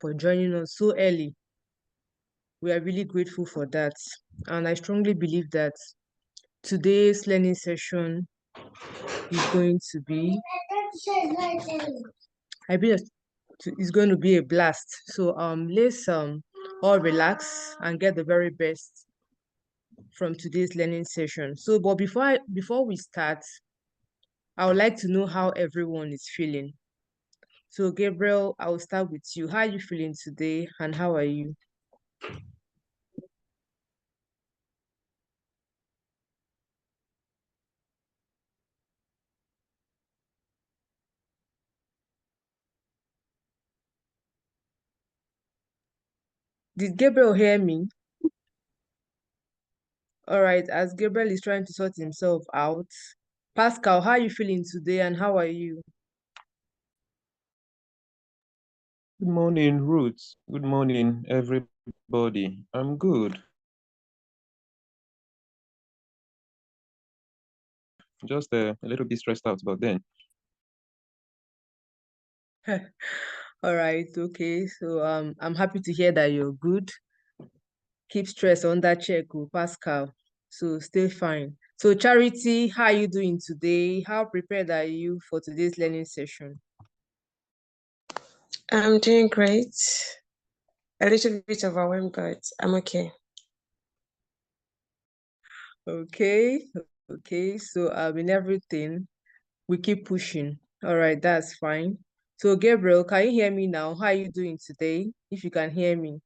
for joining us so early. We are really grateful for that. And I strongly believe that today's learning session is going to be, it's going to be a blast. So let's all relax and get the very best from today's learning session. So, but before we start, I would like to know how everyone is feeling. So, Gabriel, I will start with you. How are you feeling today, and how are you? Did Gabriel hear me? All right, as Gabriel is trying to sort himself out, Pascal, how are you feeling today, and how are you? Good morning, Ruth. Good morning, everybody. I'm good. Just a little bit stressed out, but then. All right, okay. So I'm happy to hear that you're good. Keep stress under check, oh, Pascal. So stay fine. So Charity, how are you doing today? How prepared are you for today's learning session? I'm doing great. A little bit overwhelmed, but I'm okay. Okay, okay. So in everything, we keep pushing. All right, that's fine. So Gabriel, can you hear me now? How are you doing today? If you can hear me.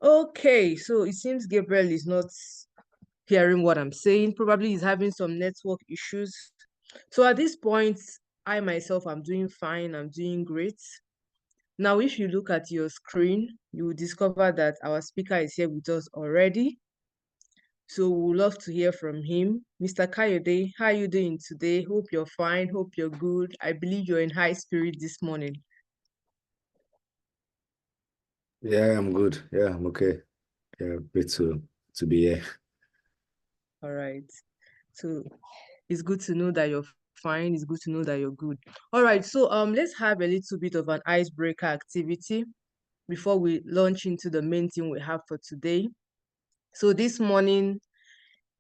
Okay, so it seems Gabriel is not hearing what I'm saying. Probably he's having some network issues. So at this point, I myself am doing fine. I'm doing great. Now, if you look at your screen, you will discover that our speaker is here with us already. So we would love to hear from him. Mr. Kayode, how are you doing today? Hope you're fine. Hope you're good. I believe you're in high spirit this morning. Yeah, I'm good. Yeah, I'm okay. Yeah, great to be here. All right. So it's good to know that you're fine. It's good to know that you're good. All right. So let's have a little bit of an icebreaker activity before we launch into the main thing we have for today. So this morning,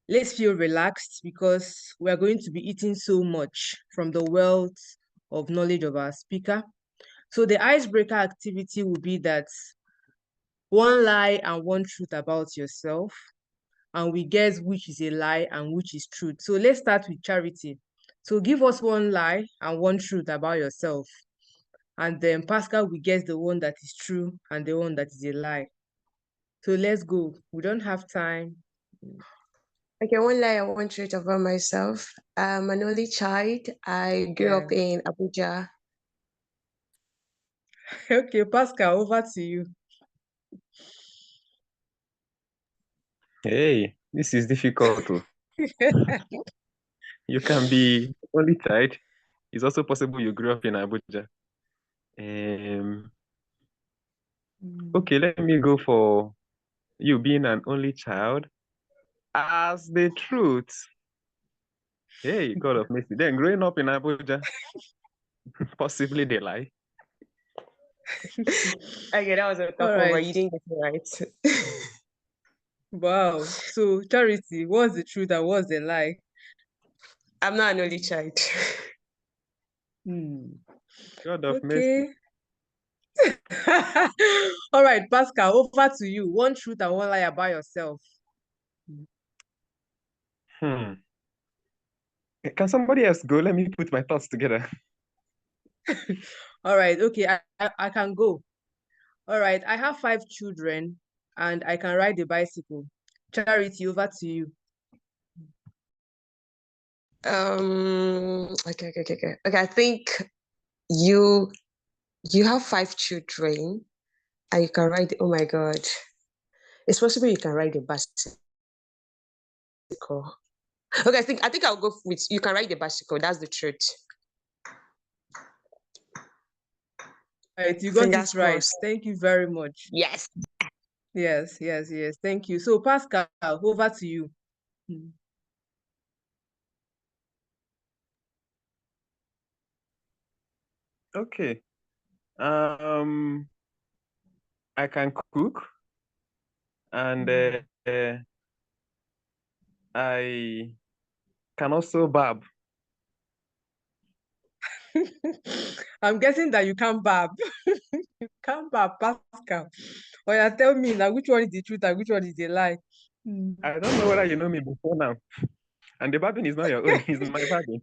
let's feel relaxed because we are going to be eating so much from the wealth of knowledge of our speaker. So the icebreaker activity will be that one lie and one truth about yourself, and we guess which is a lie and which is truth. So let's start with Charity. So give us one lie and one truth about yourself, and then Pascal will guess the one that is true and the one that is a lie. So let's go. We don't have time. Okay, one lie I want to about myself. I'm an only child. I grew up in Abuja. Okay, Pascal, over to you. Hey, this is difficult. You can be only child. It's also possible you grew up in Abuja. Okay, let me go for you being an only child as the truth. Hey, God of mercy. Then growing up in Abuja, possibly they lie. Okay, that was a tough one, but you didn't get it right. Wow. So, Charity, what's the truth and what's the lie? I'm not an only child. God of mercy. All right, Pascal, over to you. One truth and one lie about yourself. Can somebody else go? Let me put my thoughts together. All right, okay, I can go. All right, I have 5 children and I can ride a bicycle. Charity, over to you. Okay. I think you have 5 children and you can ride. Oh my God, it's possible you can ride a bicycle. Okay, I think I'll go with you can ride a bicycle. That's the truth. All right, you got Fingers it right. crossed. Thank you very much. Yes. Yes. Thank you. So, Pascal, over to you. Okay. I can cook, and I can also barb. I'm guessing that you can't barb. You can't barb, Pascal. Or you tell me now which one is the truth and which one is the lie. Hmm. I don't know whether you know me before now. And the barbing is not your own, it's my barbing.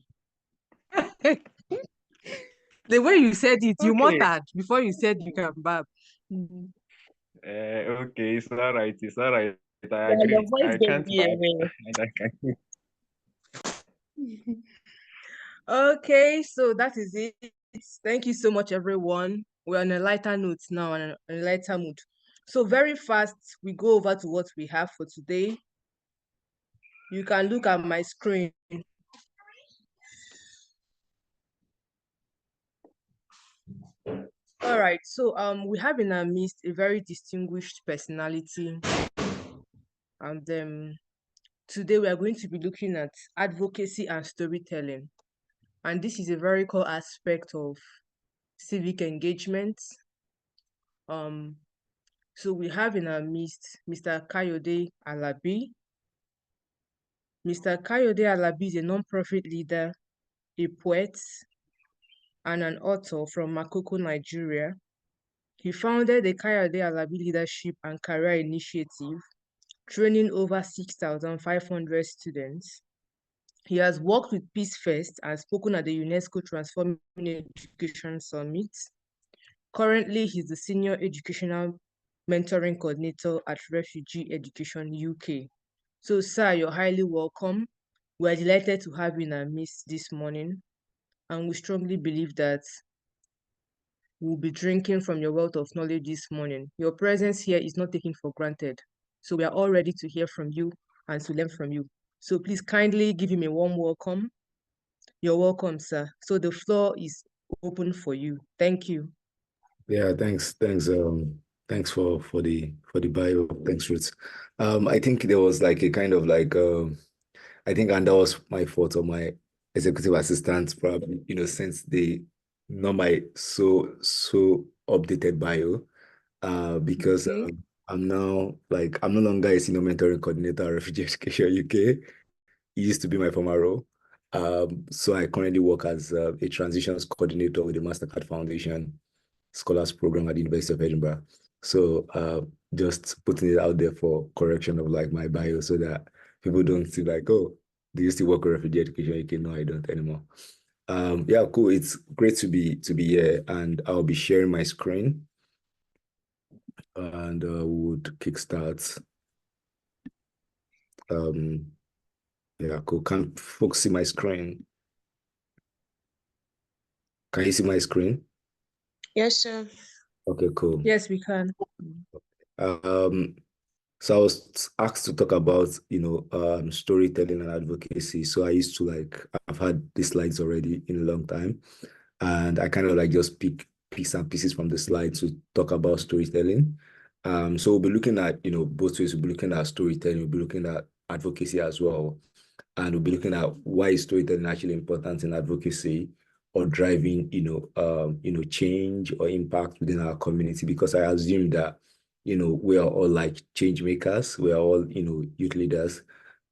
The way you said it, you Okay. muttered before you said you can barb. Okay, it's all right. It's all right. I Yeah, your agree. voice I gave can't me barb away. and I can cook. Okay, so that is it. Thank you so much, everyone. We're on a lighter note now, and a lighter mood. So very fast, we go over to what we have for today. You can look at my screen. All right, so we have in our midst a very distinguished personality, and today we are going to be looking at advocacy and storytelling, and this is a very core aspect of civic engagement. Um, so we have in our midst Mr. Kayode Alabi. Mr. Kayode Alabi is a non-profit leader, a poet, and an author from Makoko, Nigeria. He founded the Kayode Alabi Leadership and Career Initiative, training over 6,500 students. He has worked with Peace First and spoken at the UNESCO Transforming Education Summit. Currently, he's the Senior Educational Mentoring Coordinator at Refugee Education UK. So, sir, you're highly welcome. We're delighted to have you in our midst this morning, and we strongly believe that we'll be drinking from your wealth of knowledge this morning. Your presence here is not taken for granted. So we are all ready to hear from you and to learn from you. So please kindly give him a warm welcome. You're welcome, sir. So the floor is open for you. Thank you. Yeah, thanks for the bio. Thanks, Ruth. I think there was like a kind of like I think, and that was my fault or my executive assistant probably, since they not my so updated bio, because Okay. I'm no longer a senior mentoring coordinator at Refugee Education UK. It used to be my former role. So I currently work as a transitions coordinator with the Mastercard Foundation Scholars Program at the University of Edinburgh. So just putting it out there for correction of like my bio so that people don't see like, oh, do you still work with refugee education? Okay, no, I don't anymore. Yeah, cool. It's great to be here, and I'll be sharing my screen, and we would kickstart. Um, yeah, cool. Can folks see my screen? Can you see my screen? Yes, sir. Okay, cool. Yes, we can. Um, So I was asked to talk about, storytelling and advocacy. So I used to I've had these slides already in a long time, and I kind of like just pick pieces and pieces from the slides to talk about storytelling. So we'll be looking at, both ways. We'll be looking at storytelling. We'll be looking at advocacy as well, and we'll be looking at why is storytelling actually important in advocacy or driving, change or impact within our community. Because I assume that we are all like change makers. We are all, youth leaders.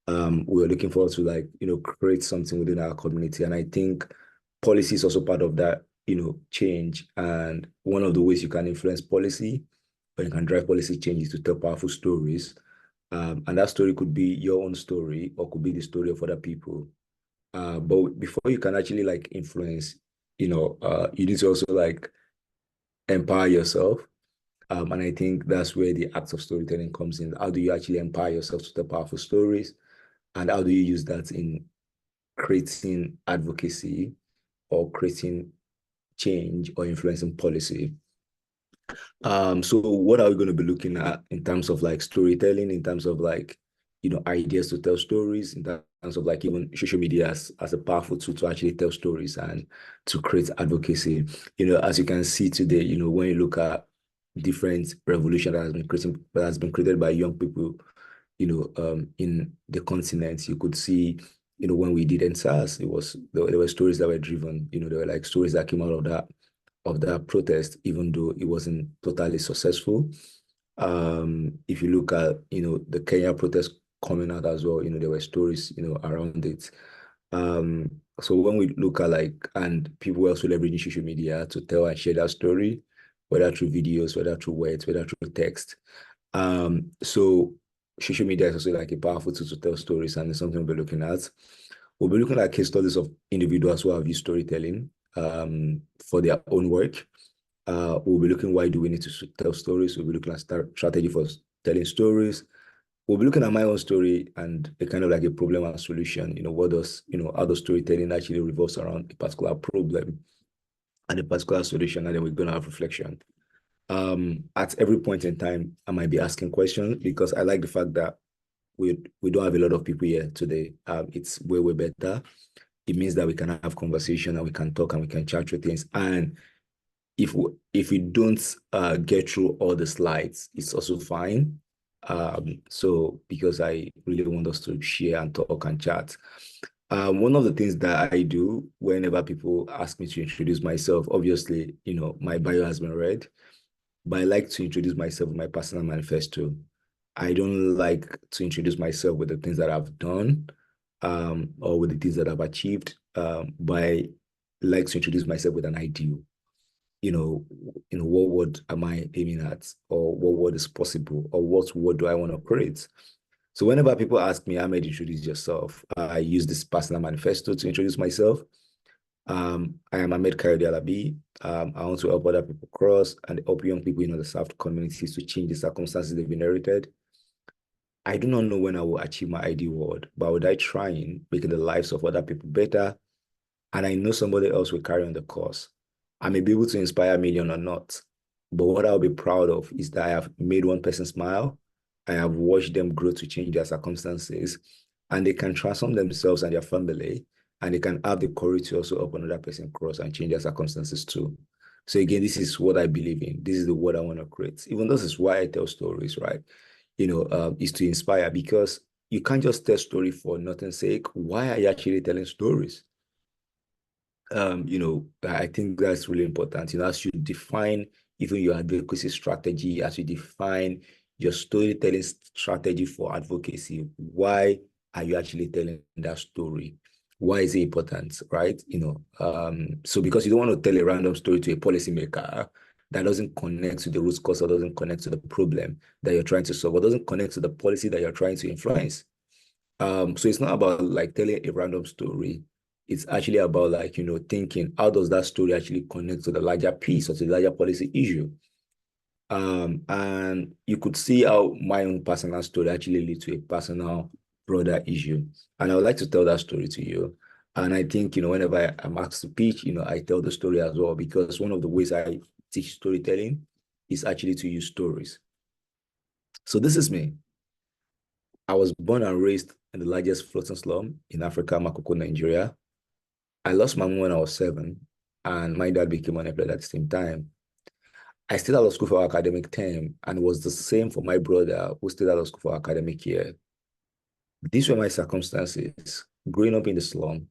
We're looking forward to create something within our community. And I think policy is also part of that, change. And one of the ways you can influence policy or you can drive policy change is to tell powerful stories. And that story could be your own story or could be the story of other people. But before you can actually like influence, you need to also like empower yourself. And I think that's where the act of storytelling comes in. How do you actually empower yourself to tell powerful stories? And how do you use that in creating advocacy or creating change or influencing policy? So what are we going to be looking at in terms of like storytelling, in terms of like, ideas to tell stories, in terms of like even social media as a powerful tool to actually tell stories and to create advocacy. As you can see today, when you look at different revolution that has been created by young people, in the continent, you could see, when we did NSAS, there were stories that were driven, there were like stories that came out of that of that protest, even though it wasn't totally successful. If you look at, the Kenya protest coming out as well, there were stories, around it. So when we look at and people were also leveraging social media to tell and share that story, whether through videos, whether through words, whether through text. So social media is also like a powerful tool to tell stories, and it's something we'll be looking at. We'll be looking at case studies of individuals who have used storytelling for their own work. We'll be looking, why do we need to tell stories? We'll be looking at strategy for telling stories. We'll be looking at my own story and a kind of like a problem and solution. How does storytelling actually revolves around a particular problem and a particular solution, and then we're going to have reflection. At every point in time, I might be asking questions, because I like the fact that we don't have a lot of people here today. It's way better. It means that we can have conversation and we can talk and we can chat through things. And if we don't get through all the slides, it's also fine. So because I really want us to share and talk and chat. One of the things that I do whenever people ask me to introduce myself, obviously, my bio has been read, but I like to introduce myself with my personal manifesto. I don't like to introduce myself with the things that I've done, or with the things that I've achieved, but I like to introduce myself with an ideal. What word am I aiming at, or what word is possible, or what word do I want to create? So whenever people ask me, Ahmed, introduce yourself, I use this personal manifesto to introduce myself. I am Ahmed Kayode Alabi. I want to help other people cross and help young people in underserved communities to change the circumstances they've inherited. I do not know when I will achieve my ideal world, but would I try and make the lives of other people better? And I know somebody else will carry on the course. I may be able to inspire a million or not, but what I'll be proud of is that I have made one person smile. I have watched them grow to change their circumstances, and they can transform themselves and their family, and they can have the courage to also help another person cross and change their circumstances too. So again, this is what I believe in. This is the word I want to create. Even this is why I tell stories, right? Is to inspire, because you can't just tell story for nothing's sake. Why are you actually telling stories? I think that's really important. As you define even your advocacy strategy, as you define your storytelling strategy for advocacy, why are you actually telling that story? Why is it important, right? So because you don't want to tell a random story to a policymaker that doesn't connect to the root cause, or doesn't connect to the problem that you're trying to solve, or doesn't connect to the policy that you're trying to influence. So it's not about like telling a random story. It's actually about thinking, how does that story actually connect to the larger piece or to the larger policy issue? And you could see how my own personal story actually leads to a personal broader issue. And I would like to tell that story to you. And I think, whenever I'm asked to pitch, I tell the story as well, because one of the ways I teach storytelling is actually to use stories. So this is me. I was born and raised in the largest floating slum in Africa, Makoko, Nigeria. I lost my mom when I was 7, and my dad became unemployed at the same time. I stayed out of school for academic term, and it was the same for my brother who stayed out of school for academic year. These were my circumstances growing up in the slum,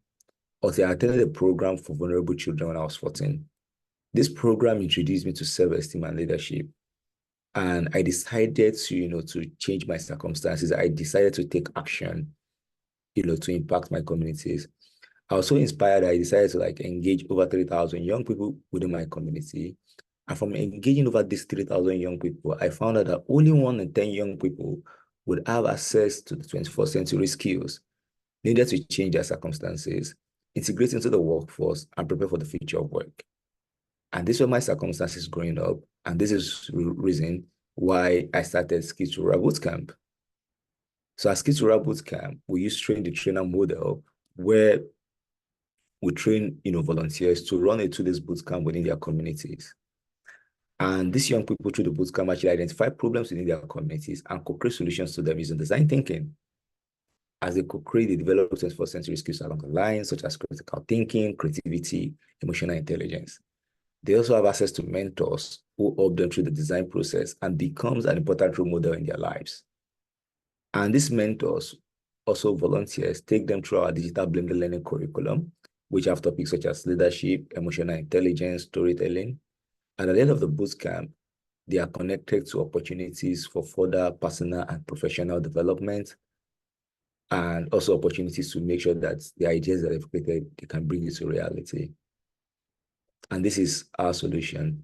until I attended a program for vulnerable children when I was 14. This program introduced me to self-esteem and leadership. And I decided to change my circumstances. I decided to take action, to impact my communities. I was so inspired, I decided to engage over 3,000 young people within my community. And from engaging over these 3,000 young people, I found out that only 1 in 10 young people would have access to the 21st century skills needed to change their circumstances, integrate into the workforce, and prepare for the future of work. And these were my circumstances growing up. And this is the reason why I started Skills to Rural Bootcamp. So at Skills to Rural Bootcamp, we use train the trainer model, where we train volunteers to run a 2-day bootcamp within their communities. And these young people through the bootcamp actually identify problems within their communities and co-create solutions to them using design thinking. As they co-create, they develop 21st century skills along the lines, such as critical thinking, creativity, emotional intelligence. They also have access to mentors who help them through the design process and becomes an important role model in their lives. And these mentors, also volunteers, take them through our digital blended learning curriculum, which have topics such as leadership, emotional intelligence, storytelling. And at the end of the boot camp, they are connected to opportunities for further personal and professional development, and also opportunities to make sure that the ideas that they've created, they can bring it to reality. And this is our solution,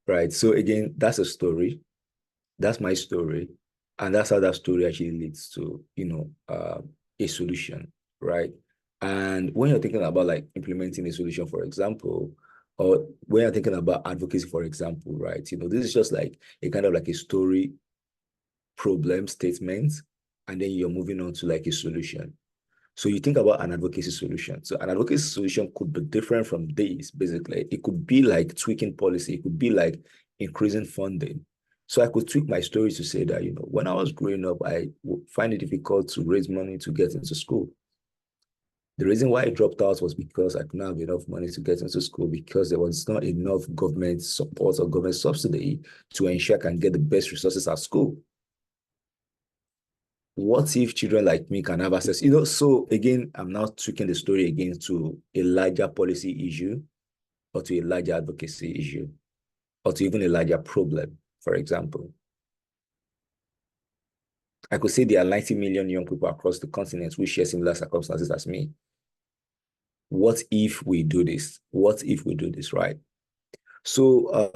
right? So again, that's a story. That's my story. And that's how that story actually leads to, a solution, right? And when you're thinking about like implementing a solution, for example, or when you're thinking about advocacy, for example, right? This is just like a kind of like a story, problem statement, and then you're moving on to like a solution. So you think about an advocacy solution. So an advocacy solution could be different from this, basically. It could be like tweaking policy. It could be like increasing funding. So I could tweak my story to say that, when I was growing up, I would find it difficult to raise money to get into school. The reason why I dropped out was because I couldn't have enough money to get into school, because there was not enough government support or government subsidy to ensure I can get the best resources at school. What if children like me can have access? So again, I'm now tweaking the story again to a larger policy issue, or to a larger advocacy issue, or to even a larger problem, for example. I could say there are 90 million young people across the continent who share similar circumstances as me. What if we do this? What if we do this, right? So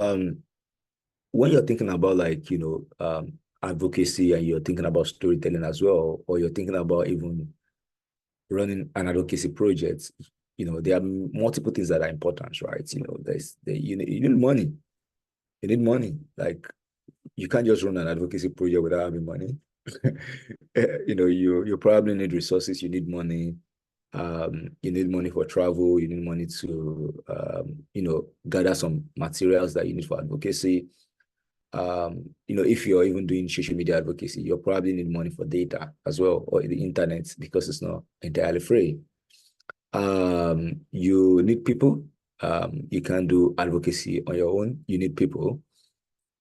when you're thinking about like, advocacy, and you're thinking about storytelling as well, or you're thinking about even running an advocacy project, there are multiple things that are important, right? You need money. You need money. Like, you can't just run an advocacy project without having money. You probably need resources. You need money. You need money for travel. You need money to gather some materials that you need for advocacy. If you're even doing social media advocacy, you'll probably need money for data as well, or the internet, because it's not entirely free. You need people. You can't do advocacy on your own. You need people.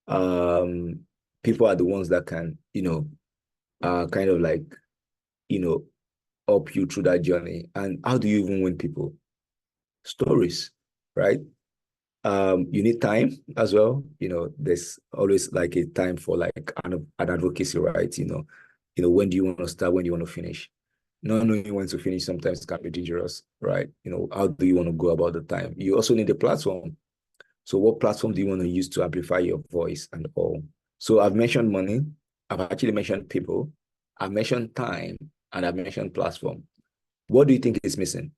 People are the ones that can, kind of like, help you through that journey. And how do you even win people? Stories, right? You need time as well. There's always like a time for like an advocacy, right? When do you want to start? When do you want to finish? Not knowing when to finish sometimes can be dangerous, right? How do you want to go about the time? You also need a platform. So what platform do you want to use to amplify your voice and all? So I've mentioned money. I've actually mentioned people. I've mentioned time, and I've mentioned platform. What do you think is missing?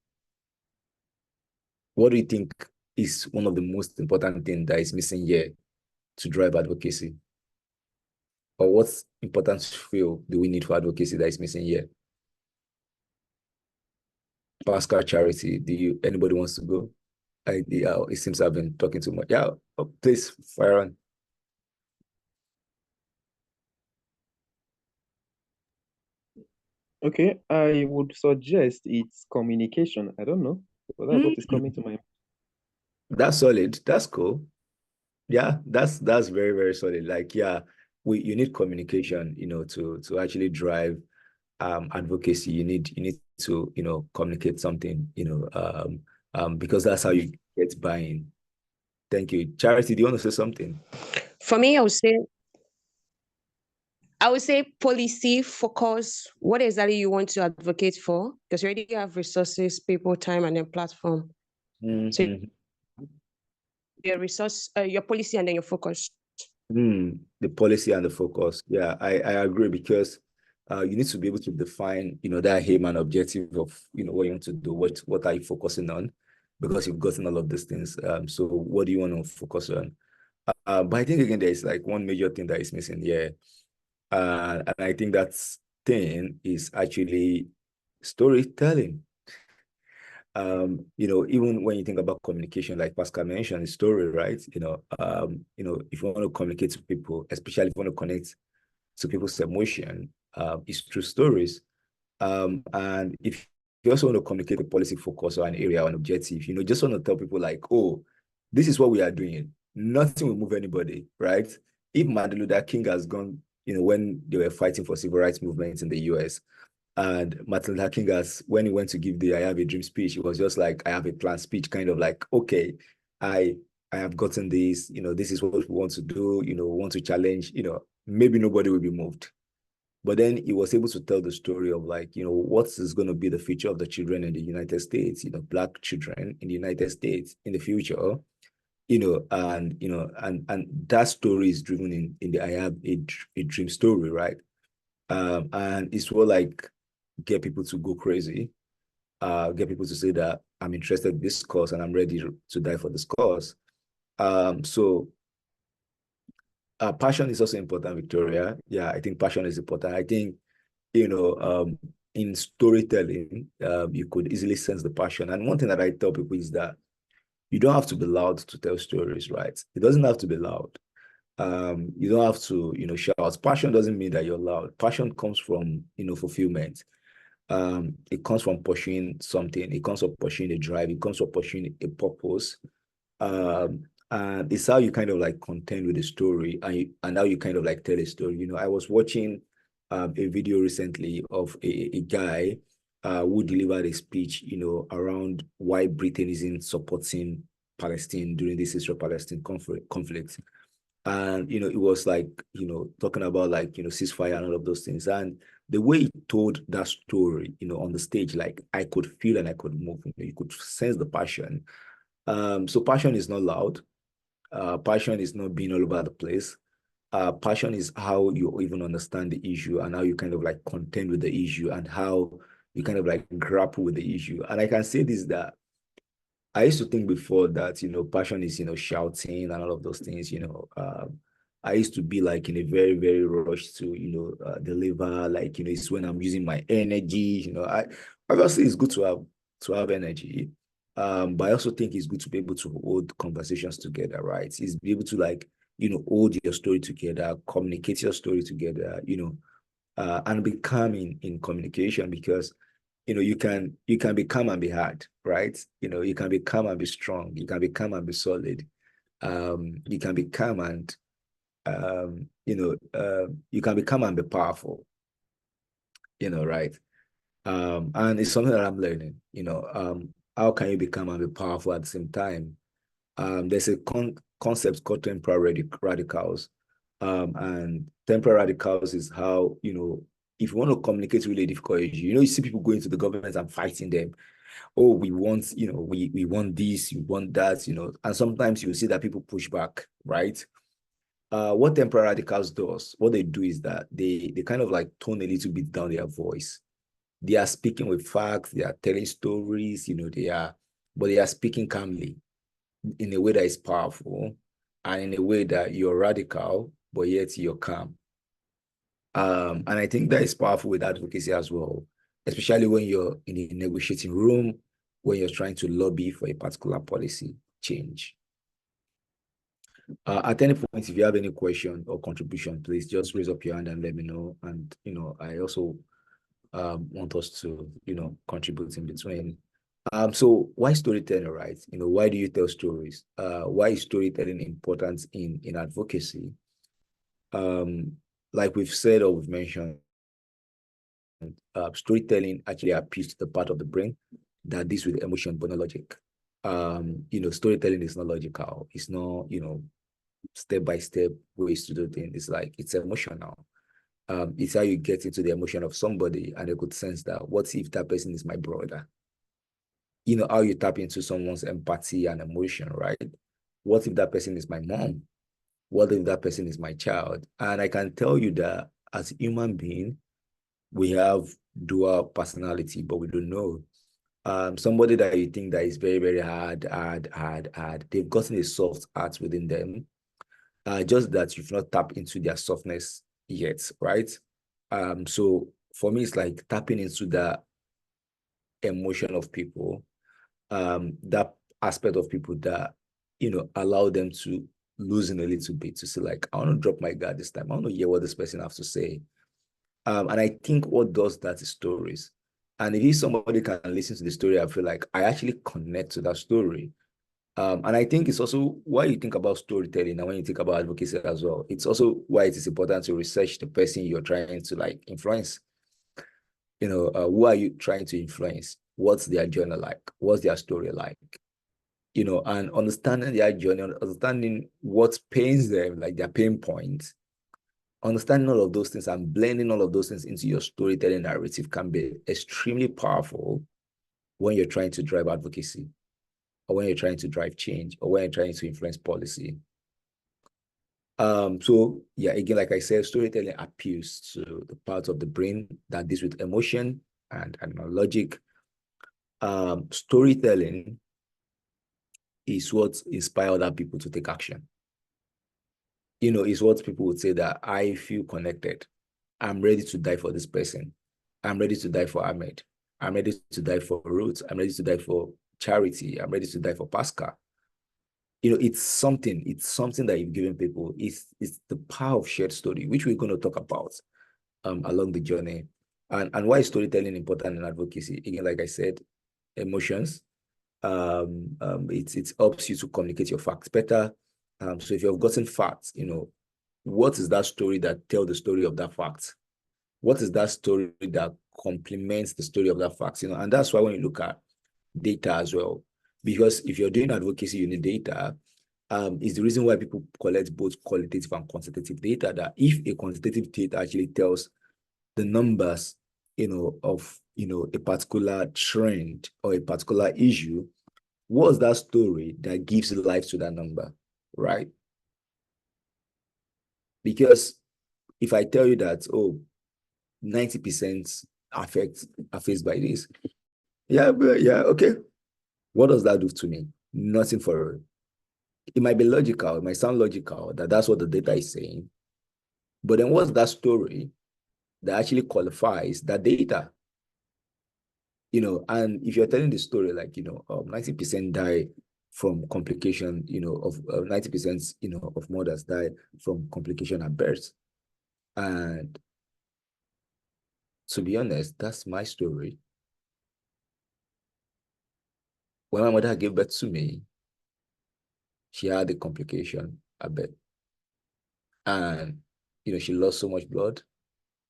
What do you think is one of the most important things that is missing here to drive advocacy? Or what important skill do we need for advocacy that is missing here? Pascal, Charity, anybody wants to go? It seems I've been talking too much. Yeah, please fire on. Okay, I would suggest it's communication. I don't know, but that's what is coming to my mind. That's solid. That's cool. Yeah, that's very, very solid. Like, yeah, you need communication, to actually drive advocacy. You need to, communicate something, because that's how you get buy-in. Thank you. Charity, do you want to say something? For me, I would say policy focus. What exactly you want to advocate for? Because you already have resources, people, time, and then platform. So your resource, your policy, and then your focus. The policy and the focus. Yeah, I agree, because you need to be able to define, that aim and objective of, what you want to do. What are you focusing on? Because you've gotten all of these things. So what do you want to focus on? But I think again, there's like one major thing that is missing here. And I think that thing is actually storytelling. Even when you think about communication, like Pascal mentioned, the story, right? If you want to communicate to people, especially if you want to connect to people's emotion, it's through stories. And if you also want to communicate a policy focus or an area or an objective, just want to tell people like, oh, this is what we are doing. Nothing will move anybody, right? If Martin Luther King has gone, when they were fighting for civil rights movements in the US, And Martin Luther King, as when he went to give the I Have a Dream speech, it was just like, I have a plan speech, kind of like, okay, I have gotten this, this is what we want to do, want to challenge, maybe nobody will be moved. But then he was able to tell the story of like, what is going to be the future of the children in the United States, Black children in the United States in the future, and that story is driven in the I Have a Dream story, right? And it's what like get people to go crazy, get people to say that I'm interested in this cause and I'm ready to die for this cause. So passion is also important, Victoria. Yeah, I think passion is important. I think, in storytelling, you could easily sense the passion. And one thing that I tell people is that you don't have to be loud to tell stories, right? It doesn't have to be loud. You don't have to, shout. Passion doesn't mean that you're loud. Passion comes from, fulfillment. It comes from pursuing something. It comes from pursuing a drive. It comes from pursuing a purpose. And it's how you kind of like contend with the story, and how you kind of like tell a story. I was watching a video recently of a guy who delivered a speech, around why Britain isn't supporting Palestine during this Israel-Palestine conflict. And, it was like, talking about like, ceasefire and all of those things. And the way he told that story, on the stage, like I could feel and I could move, you could sense the passion. So passion is not loud. Passion is not being all over the place. Passion is how you even understand the issue and how you kind of like contend with the issue and how you kind of like grapple with the issue. And I can say this, that I used to think before that, passion is, shouting and all of those things, I used to be like in a very, very rush to, deliver, like, it's when I'm using my energy, obviously it's good to have energy. But I also think it's good to be able to hold conversations together, right? It's be able to like, hold your story together, communicate your story together, and be calm in communication, because you can be calm and be hard, right? You can be calm and be strong. You can be calm and be solid. You can be calm and you can be calm and be powerful. Right? And it's something that I'm learning. How can you be calm and be powerful at the same time? There's a concept called temporary radicals. And temporary radicals is how, if you want to communicate really difficult issue, you see people going to the government and fighting them. Oh, we want, we want this, we want that, and sometimes you see that people push back, right? What temporary radicals does, what they do is that they kind of like tone a little bit down their voice. They are speaking with facts, they are telling stories, but they are speaking calmly in a way that is powerful and in a way that you're radical, but yet you're calm. And I think that is powerful with advocacy as well, especially when you're in a negotiating room, when you're trying to lobby for a particular policy change. At any point, if you have any question or contribution, please just raise up your hand and let me know. And, I also want us to, contribute in between. So why storytelling, right? Why do you tell stories? Why is storytelling important in advocacy? Like we've said or we've mentioned, storytelling actually appeals to the part of the brain that deals with emotion but not logic. Storytelling is not logical. It's not, step-by-step ways to do things. It's like, it's emotional. It's how you get into the emotion of somebody and they could sense that, what if that person is my brother? How you tap into someone's empathy and emotion, right? What if that person is my mom? What if that person is my child? And I can tell you that as a human being, we have dual personality, but we don't know. Somebody that you think that is very, very hard, they've gotten a soft heart within them. Just that you've not tapped into their softness yet, right? So for me, it's like tapping into the emotion of people, that aspect of people that, allow them to loosen a little bit, to say like, I want to drop my guard this time. I want to hear what this person has to say. And I think what does that is stories. And if somebody can listen to the story, I feel like I actually connect to that story. And I think it's also why you think about storytelling and when you think about advocacy as well. It's also why it is important to research the person you're trying to like influence. who are you trying to influence? What's their journey like? What's their story like? And understanding their journey, understanding what pains them, like their pain points, understanding all of those things and blending all of those things into your storytelling narrative can be extremely powerful when you're trying to drive advocacy, or when you're trying to drive change, or when you're trying to influence policy. So yeah, again, like I said, storytelling appeals to the part of the brain that deals with emotion and logic. Storytelling is what inspires other people to take action. Is what people would say that I feel connected. I'm ready to die for this person. I'm ready to die for Ahmed. I'm ready to die for Ruth. I'm ready to die for Charity. I'm ready to die for Pascal. It's something that you've given people. It's the power of shared story, which we're going to talk about along the journey. And why is storytelling important in advocacy? Again, like I said, emotions. It helps you to communicate your facts better. So if you've gotten facts, what is that story that tells the story of that fact? What is that story that complements the story of that fact? And that's why when you look at data as well, because if you're doing advocacy, you need data. Is the reason why people collect both qualitative and quantitative data, that if a quantitative data actually tells the numbers, of, a particular trend or a particular issue, what's that story that gives life to that number, right? Because if I tell you that, 90% are faced by this, yeah, okay. What does that do to me? Nothing for it. It might be logical, it might sound logical that that's what the data is saying, but then what's that story that actually qualifies that data? And if you're telling the story like, 90% die from complication, of 90%, of mothers die from complication at birth. And to be honest, that's my story. When my mother gave birth to me, she had a complication at birth. And, she lost so much blood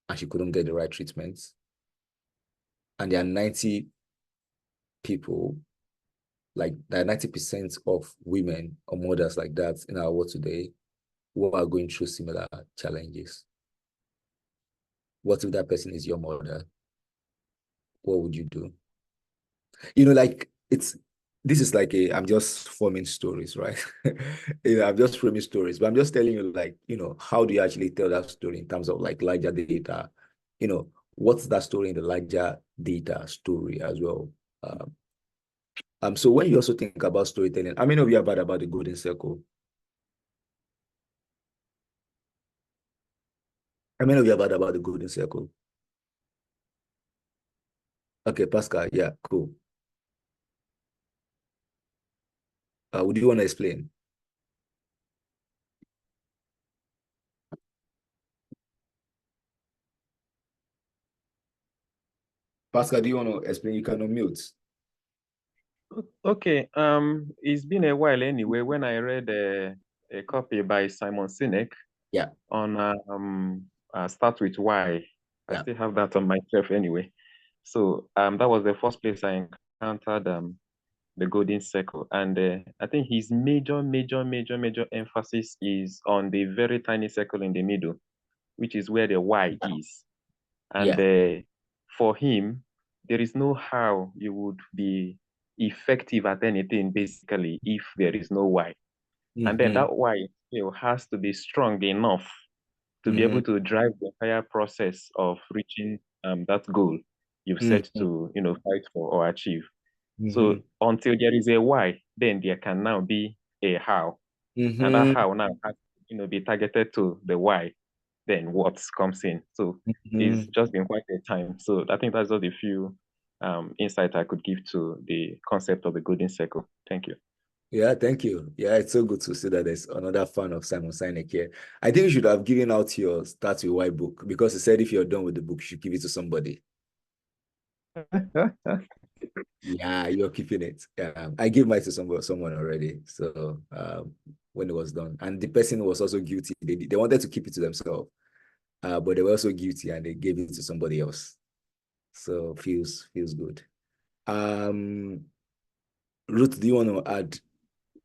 and she couldn't get the right treatments. And there are 90 people, like there are 90% of women or mothers like that in our world today who are going through similar challenges. What if that person is your mother? What would you do? Like this is like I'm just forming stories, right? I'm just framing stories, but I'm just telling you, like, how do you actually tell that story in terms of like larger data? What's that story in the larger data story as well? So when you also think about storytelling, how many of you have heard about the golden circle? How many of you have heard about the golden circle? Okay, Pascal, yeah, cool. Would you want to explain? Pascal, do you want to explain? You can unmute. Okay. It's been a while anyway. When I read a copy by Simon Sinek, Yeah, on Start With Why. I yeah, still have that on my shelf anyway. So that was the first place I encountered the golden circle. And I think his major emphasis is on the very tiny circle in the middle, which is where the why is. And yeah. for him, there is no how you would be effective at anything, basically, if there is no why. And then that why has to be strong enough to be able to drive the entire process of reaching that goal you've set to fight for or achieve. So until there is a why, then there can now be a how. And that how now has to be targeted to the why, then what comes in. So it's just been quite a time. So I think that's just a few insight I could give to the concept of the golden circle. Thank you. Yeah, thank you. Yeah, it's so good to see that there's another fan of Simon Sinek here. I think you should have given out your Start With Why book, because he said if you're done with the book, you should give it to somebody. Yeah, you're keeping it. I gave mine to someone already. So when it was done, and the person was also guilty. They wanted to keep it to themselves, but they were also guilty and they gave it to somebody else. So feels good. Ruth, do you want to add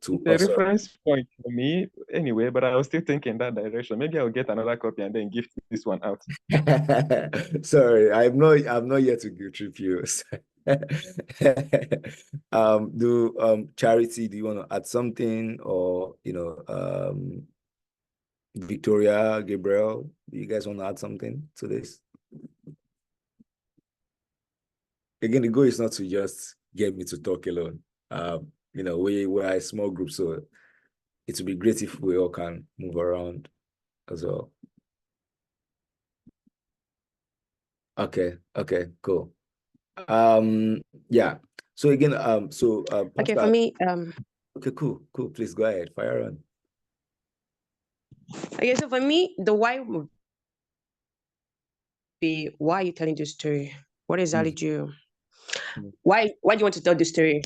to The also? reference point for me anyway, but I was still thinking that direction. Maybe I'll get another copy and then gift this one out. Sorry, I'm not here to guilt trip you. Charity, do you want to add something, or Victoria, Gabriel, do you guys want to add something to this? Again, the goal is not to just get me to talk alone. We're a small group, so it would be great if we all can move around as well. Okay, cool. Yeah. So again, Okay, for me, okay, cool. Please go ahead, fire on. okay, so for me, the why would be, why are you telling this story? What exactly do you, why do you want to tell the story?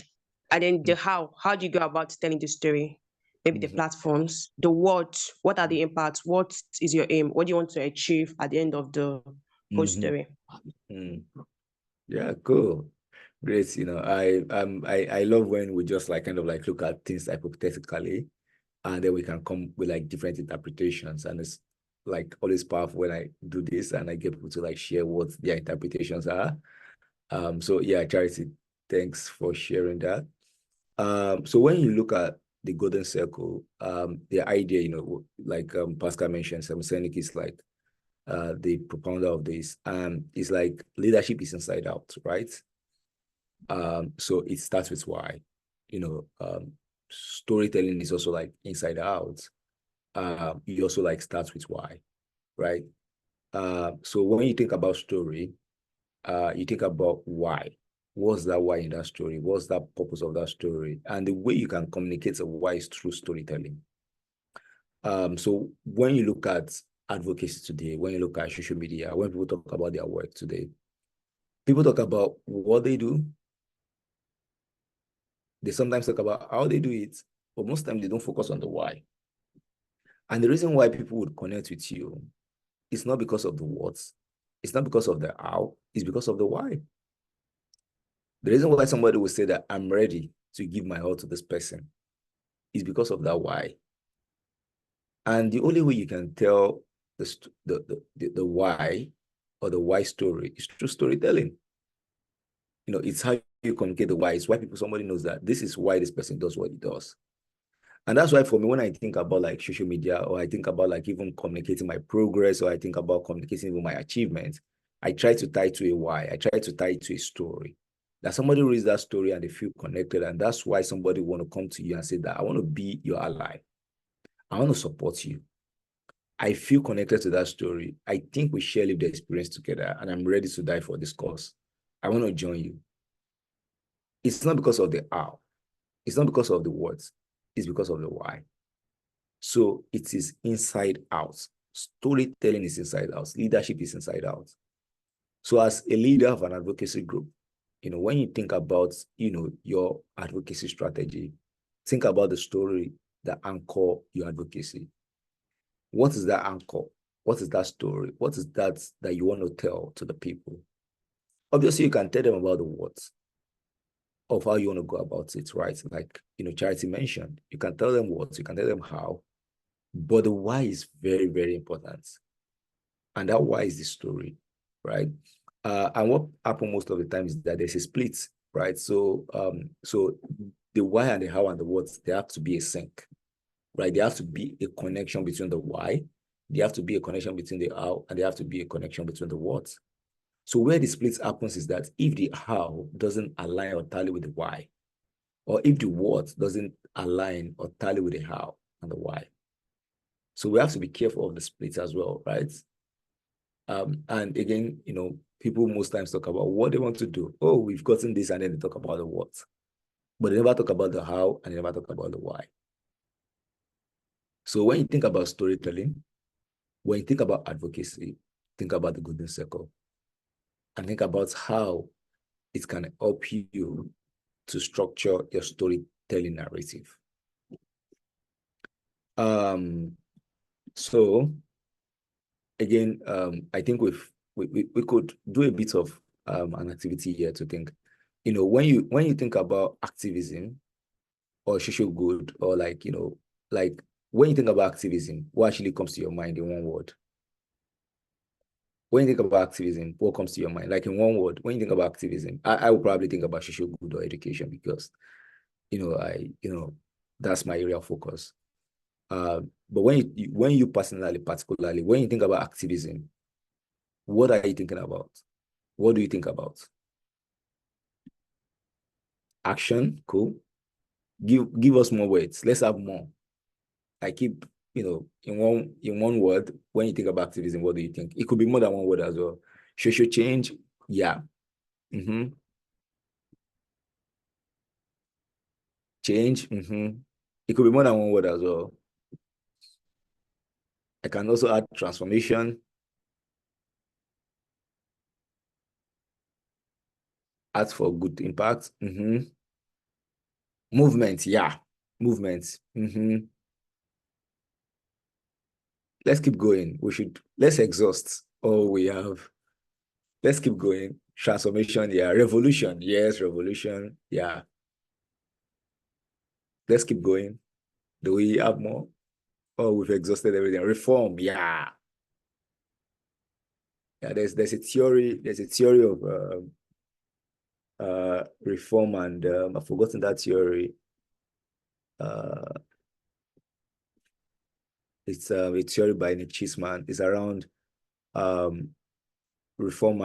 And then the how do you go about telling the story? Maybe the platforms, the what are the impacts? What is your aim? What do you want to achieve at the end of the whole story? Yeah, cool. Great. I love when we just kind of look at things hypothetically, and then we can come with different interpretations. And it's always powerful when I do this and I get people to share what their interpretations are. So yeah, Charity, thanks for sharing that. So when you look at the golden circle, the idea, Pascal mentioned, Senik is the propounder of this, is leadership is inside out, right? So it starts with why. Storytelling is also inside out. You also starts with why, right? So when you think about story, you think about why. What's that why in that story? What's that purpose of that story? And the way you can communicate a why is through storytelling. So when you look at advocacy today, when you look at social media, when people talk about their work today, people talk about what they do. They sometimes talk about how they do it, but most times they don't focus on the why. And the reason why people would connect with you is not because of the words, it's not because of the how, it's because of the why. The reason why somebody will say that I'm ready to give my all to this person is because of that why. And the only way you can tell the why or the why story is through storytelling. It's how you communicate the why. It's why somebody knows that this is why this person does what he does. And that's why for me, when I think about social media, or I think about even communicating my progress, or I think about communicating with my achievements, I try to tie to a why. I try to tie to a story. That somebody reads that story and they feel connected. And that's why somebody want to come to you and say that I want to be your ally. I want to support you. I feel connected to that story. I think we share lived experience together, and I'm ready to die for this cause. I want to join you. It's not because of the how. It's not because of the words. It's because of the why. So it is inside out. Storytelling is inside out. Leadership is inside out. So as a leader of an advocacy group, when you think about, your advocacy strategy, think about the story that anchor your advocacy. What is that anchor? What is that story? What is that you want to tell to the people? Obviously, you can tell them about the words of how you want to go about it, right? Charity mentioned, you can tell them what, you can tell them how, but the why is very, very important. And that why is the story, right? And what happens most of the time is that there's a split, right? So the why and the how and the what, they have to be a sync, right? There have to be a connection between the why, there have to be a connection between the how, and there have to be a connection between the what. So where the split happens is that if the how doesn't align or tally with the why, or if the what doesn't align or tally with the how and the why. So we have to be careful of the splits as well, right? And again, people most times talk about what they want to do. Oh, we've gotten this, and then they talk about the what. But they never talk about the how, and they never talk about the why. So when you think about storytelling, when you think about advocacy, think about the golden circle. And think about how it can help you to structure your storytelling narrative. So again, I think we could do a bit of an activity here to think. When you think about activism or social good, or like when you think about activism, what actually comes to your mind in one word? When you think about activism, what comes to your mind? Like in one word, when you think about activism, I will probably think about social good or education, because that's my area of focus. But when you particularly, when you think about activism, what are you thinking about? What do you think about? Action, cool. Give us more words. Let's have more. I keep, in one word, when you think about activism, what do you think? It could be more than one word as well. Social change, yeah. Change, It could be more than one word as well. I can also add transformation. Ask for good impact. Movement, yeah. Movement. Let's keep going. Let's exhaust all we have. Let's keep going. Transformation, yeah. Revolution, yes. Revolution, yeah. Let's keep going. Do we have more? Oh, we've exhausted everything. Reform, yeah. Yeah, there's a theory of reform, and I've forgotten that theory. It's a theory by Nick Chisman. It's around reform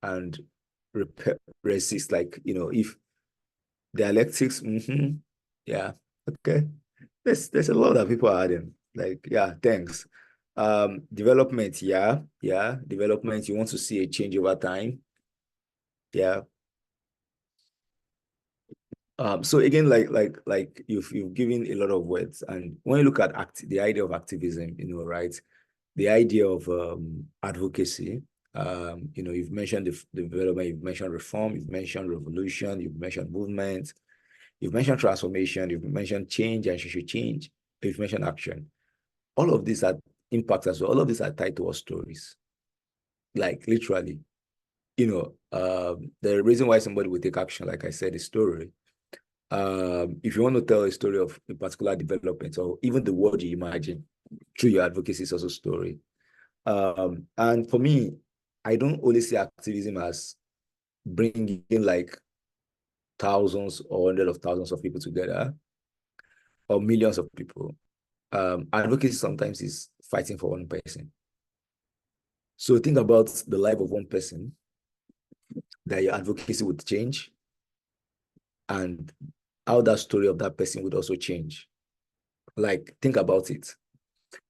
and resist, like, if dialectics, yeah, okay. There's a lot that people are adding. Like, yeah, thanks. Development, yeah. Development, you want to see a change over time. Yeah. So again, like you've given a lot of words, and when you look at the idea of activism, right, the idea of advocacy, you've mentioned the development, you've mentioned reform, you've mentioned revolution, you've mentioned movement, you've mentioned transformation, you've mentioned change and social change, you've mentioned action. All of these are impacts as well. All of these are tied to our stories. Like literally, the reason why somebody will take action, like I said, is story. If you want to tell a story of a particular development, or even the world you imagine through your advocacy, is also story. And for me, I don't only see activism as bringing like thousands or hundreds of thousands of people together, or millions of people. Advocacy sometimes is fighting for one person. So think about the life of one person that your advocacy would change, and how that story of that person would also change. Like, think about it.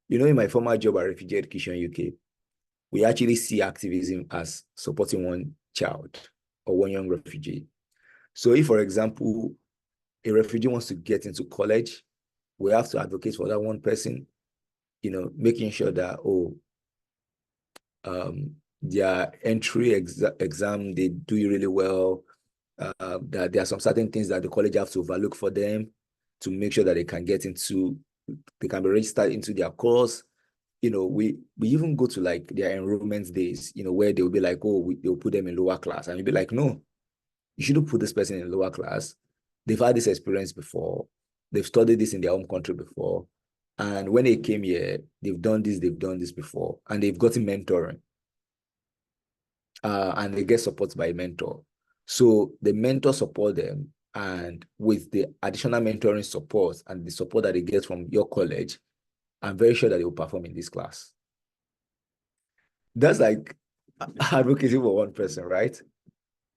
In my former job at Refugee Education UK, we actually see activism as supporting one child or one young refugee. So if, for example, a refugee wants to get into college, we have to advocate for that one person, making sure that, their entry exam, they do really well, that there are some certain things that the college have to overlook for them to make sure that they can be registered into their course. We even go to like their enrollment days, where they'll be like, they'll put them in lower class. And you'll be like, no, you shouldn't put this person in lower class. They've had this experience before. They've studied this in their home country before. And when they came here, they've done this before, and they've gotten mentoring. And they get support by a mentor. So the mentor support them, and with the additional mentoring support and the support that they get from your college, I'm very sure that they will perform in this class. That's like advocacy for one person, right?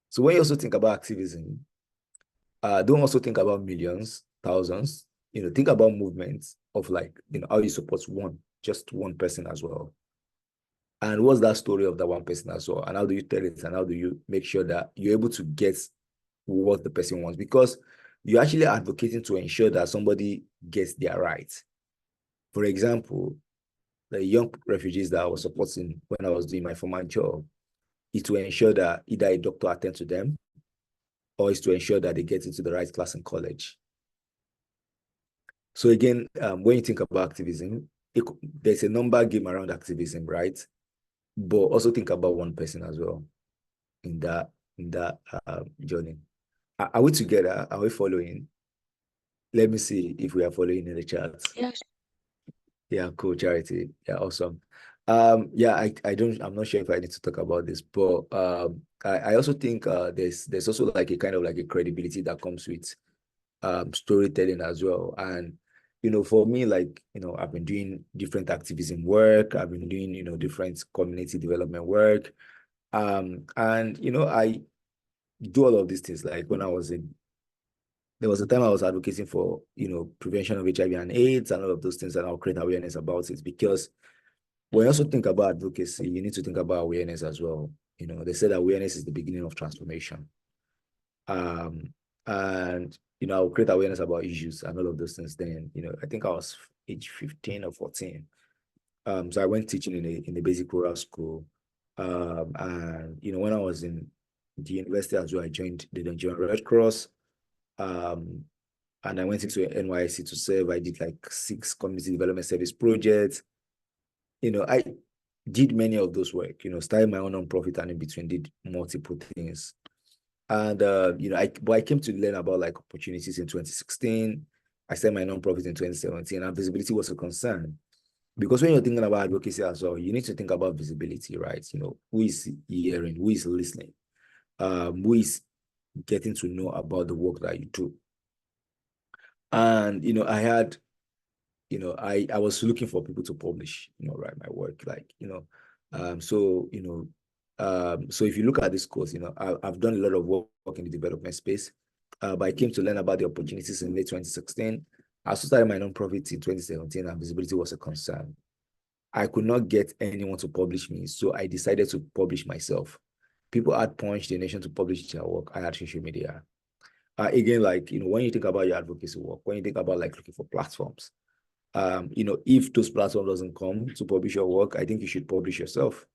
So when you also think about activism, don't also think about millions, thousands. Think about movements of like, how you support just one person as well. And what's that story of that one person as well? And how do you tell it? And how do you make sure that you're able to get what the person wants? Because you're actually advocating to ensure that somebody gets their rights. For example, the young refugees that I was supporting when I was doing my former job, is to ensure that either a doctor attends to them, or is to ensure that they get into the right class in college. So again, when you think about activism, there's a number game around activism, right? but also think about one person as well in that journey. Are we together? Are we following? Let me see if we are following in the chat. Yes. Yeah, cool, Charity. Yeah, awesome. Yeah, I'm not sure if I need to talk about this, but I also think there's also like a kind of like a credibility that comes with storytelling as well. And for me, like I've been doing different activism work. I've been doing different community development work. And I do all of these things. Like when there was a time I was advocating for prevention of HIV and AIDS and all of those things, and I'll create awareness about it, because when you also think about advocacy, you need to think about awareness as well. They said awareness is the beginning of transformation. And I'll create awareness about issues and all of those things. Then I think I was age 15 or 14. So I went teaching in a basic rural school. And when I was in the university as well, I joined the Nigerian Red Cross. And I went into NYSC to serve. I did like 6 community development service projects. I did many of those work, started my own nonprofit, and in between did multiple things. And I came to learn about like opportunities in 2016. I started my nonprofit in 2017, and visibility was a concern. Because when you're thinking about advocacy as well, you need to think about visibility, right? Who is hearing, who is listening, who is getting to know about the work that you do. And I had, I was looking for people to publish, write my work, like, so if you look at this course, I've done a lot of work in the development space, but I came to learn about the opportunities in late 2016. I also started my nonprofit in 2017, and visibility was a concern. I could not get anyone to publish me, so I decided to publish myself. People had Punch, The Nation to publish their work. I had social media. Again, like, when you think about your advocacy work, when you think about like looking for platforms, if those platforms doesn't come to publish your work, I think you should publish yourself.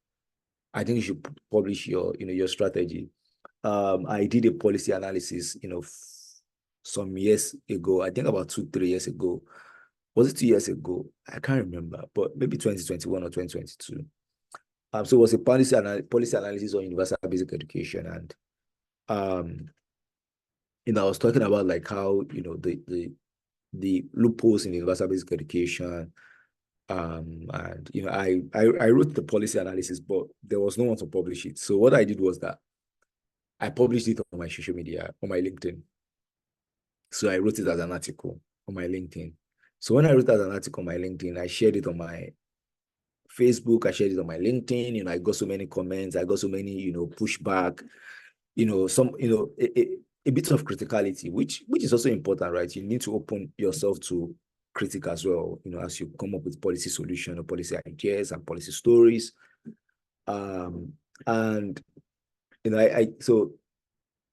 I think you should publish your strategy. I did a policy analysis, some years ago. I think about 2-3 years ago. Was it 2 years ago? I can't remember, but maybe 2021 or 2022. So it was a policy analysis on universal basic education, and I was talking about like how the loopholes in universal basic education. And I wrote the policy analysis, but there was no one to publish it. So what I did was that I published it on my social media, on my LinkedIn. So I wrote it as an article on my LinkedIn. So when I wrote it as an article on my LinkedIn, I shared it on my Facebook, I shared it on my LinkedIn. I got so many comments, I got so many, pushback, some, a bit of criticality, which is also important, right? You need to open yourself to critic as well, as you come up with policy solution or policy ideas and policy stories. And so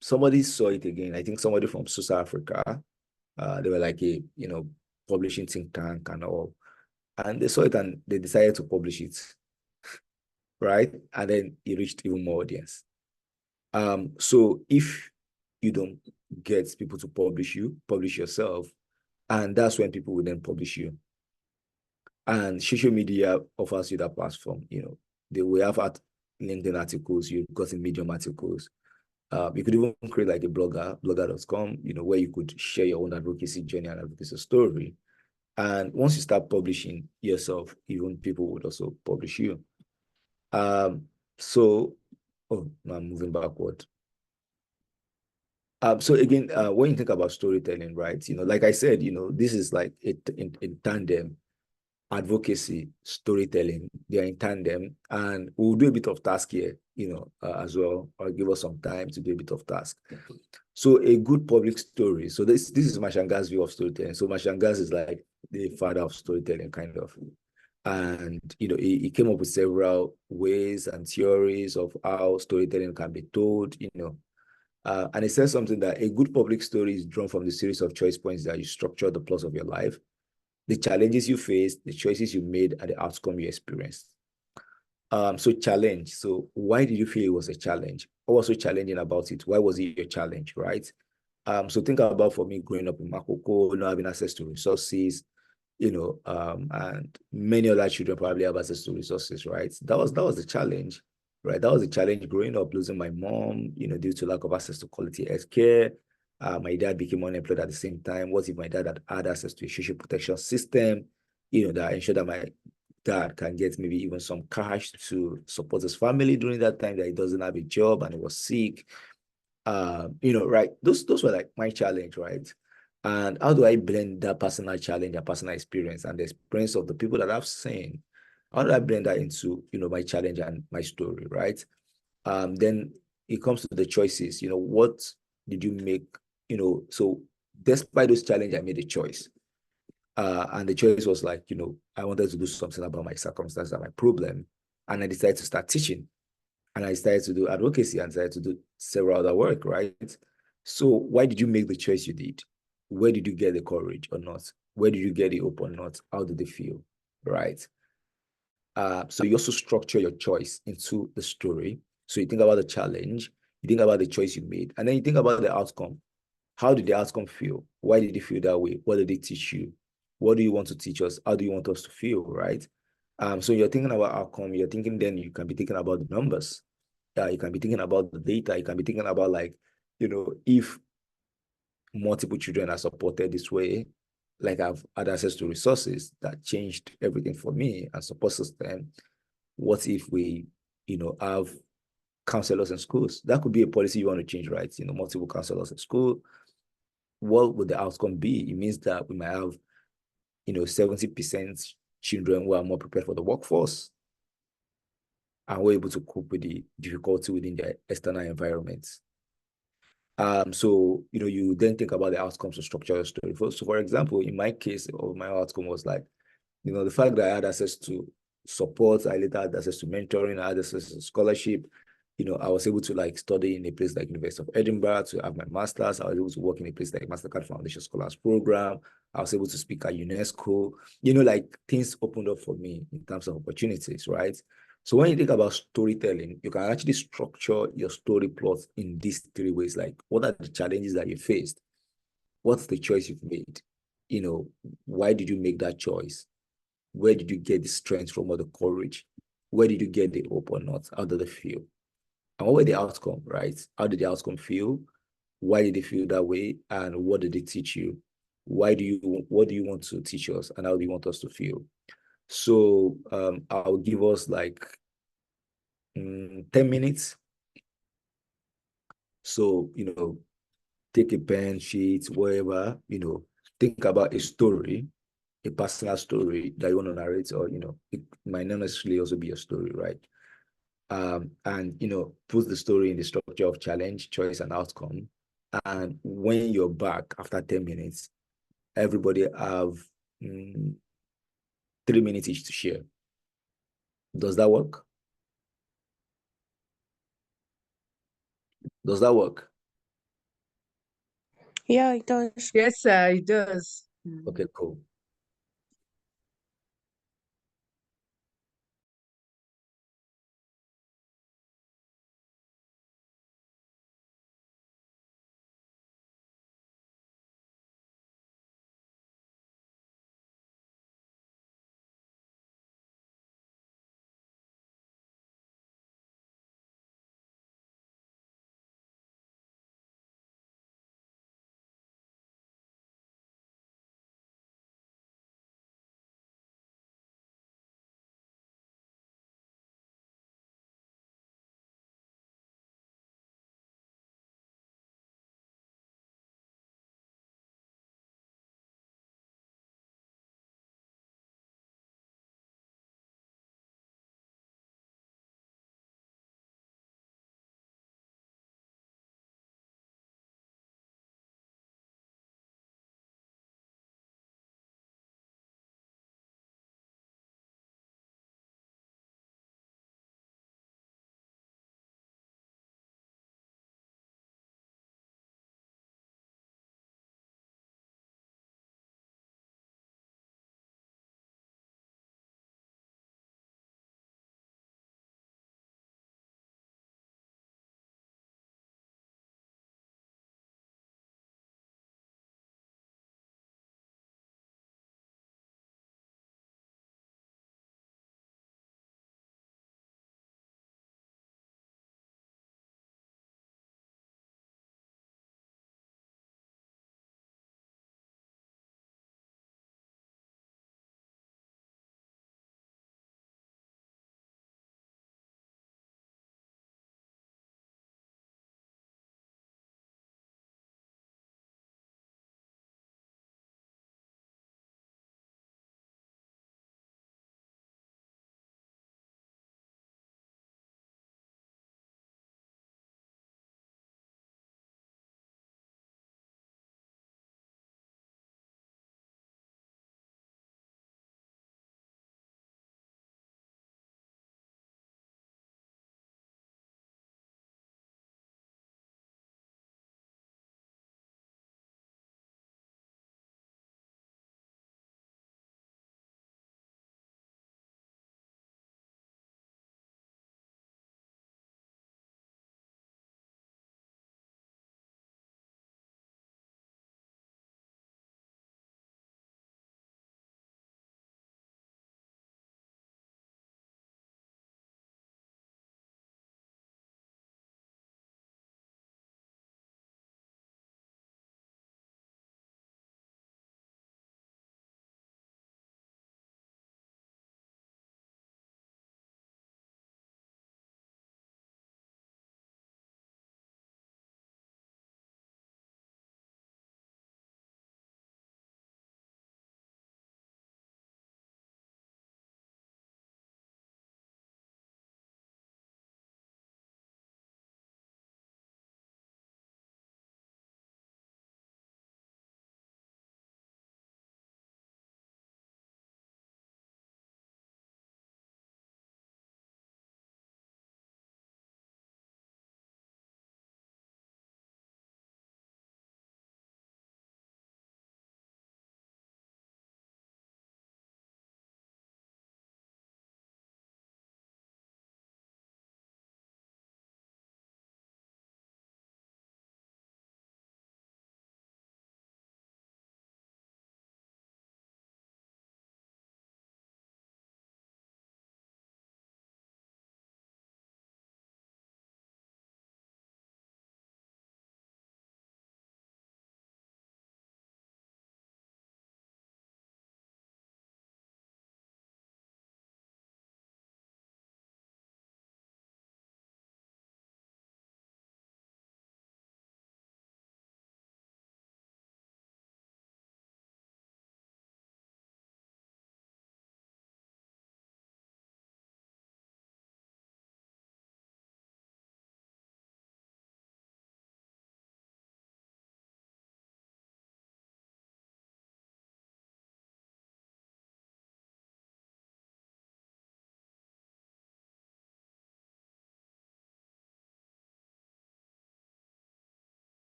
somebody saw it again. I think somebody from South Africa. They were like a publishing think tank and all, and they saw it and they decided to publish it, right? And then it reached even more audience. So if you don't get people to publish you, publish yourself, and that's when people will then publish you. And social media offers you that platform. They will have at LinkedIn articles, you've got in Medium articles. You could even create like a blogger.com, where you could share your own advocacy journey and advocacy story. And once you start publishing yourself, even people would also publish you. So, now I'm moving backward. So again, when you think about storytelling, right, like I said, this is like in tandem. Advocacy, storytelling, they are in tandem, and we'll do a bit of task here, as well. I'll give us some time to do a bit of task. So a good public story. So this is Mashanga's view of storytelling. So Mashanga's is like the father of storytelling, kind of. And he came up with several ways and theories of how storytelling can be told, and it says something that a good public story is drawn from the series of choice points that you structure the plot of your life, the challenges you faced, the choices you made, and the outcome you experienced. So challenge. So why did you feel it was a challenge? What was so challenging about it? Why was it your challenge, right? So think about, for me, growing up in Makoko, not having access to resources, and many other children probably have access to resources, right? That was the challenge, right? That was the challenge growing up, losing my mom, due to lack of access to quality health care. My dad became unemployed at the same time. What if my dad had access to a social protection system, that ensured that my dad can get maybe even some cash to support his family during that time that he doesn't have a job and he was sick. Right? Those were like my challenge, right? And how do I blend that personal challenge and personal experience and the experience of the people that I've seen? How do I blend that into, my challenge and my story, right? Then it comes to the choices, what did you make, so despite those challenges, I made a choice. And the choice was like, I wanted to do something about my circumstances and my problem. And I decided to start teaching. And I started to do advocacy and started to do several other work, right? So why did you make the choice you did? Where did you get the courage or not? Where did you get the hope or not? How did they feel, right? So you also structure your choice into the story. So you think about the challenge, you think about the choice you made, and then you think about the outcome. How did the outcome feel? Why did it feel that way? What did they teach you? What do you want to teach us? How do you want us to feel, right? So you're thinking about outcome, you're thinking then you can be thinking about the numbers. You can be thinking about the data, you can be thinking about like, if multiple children are supported this way, like I've had access to resources that changed everything for me and support system. What if we, have counselors in schools? That could be a policy you want to change, right? Multiple counselors in school. What would the outcome be? It means that we might have, 70% children who are more prepared for the workforce and were able to cope with the difficulty within their external environments. So, you then think about the outcomes to structure your story. So, for example, in my case, my outcome was like, the fact that I had access to support, I later had access to mentoring, I had access to scholarship. I was able to like study in a place like University of Edinburgh to have my master's. I was able to work in a place like Mastercard Foundation Scholars Program. I was able to speak at UNESCO. Like things opened up for me in terms of opportunities, right? So when you think about storytelling, you can actually structure your story plot in these three ways. Like, what are the challenges that you faced? What's the choice you've made? Why did you make that choice? Where did you get the strength from or the courage? Where did you get the hope or not? How did it feel? And what were the outcome, right? How did the outcome feel? Why did it feel that way? And what did it teach you? What do you want to teach us? And how do you want us to feel? So I'll give us like 10 minutes. So, take a pen, sheet, whatever, think about a story, a personal story that you want to narrate, or, it might not necessarily also be a story, right? And, put the story in the structure of challenge, choice, and outcome. And when you're back after 10 minutes, everybody have 3 minutes each to share. Does that work? Does that work? Yeah, it does. Yes, sir, it does. Okay, cool.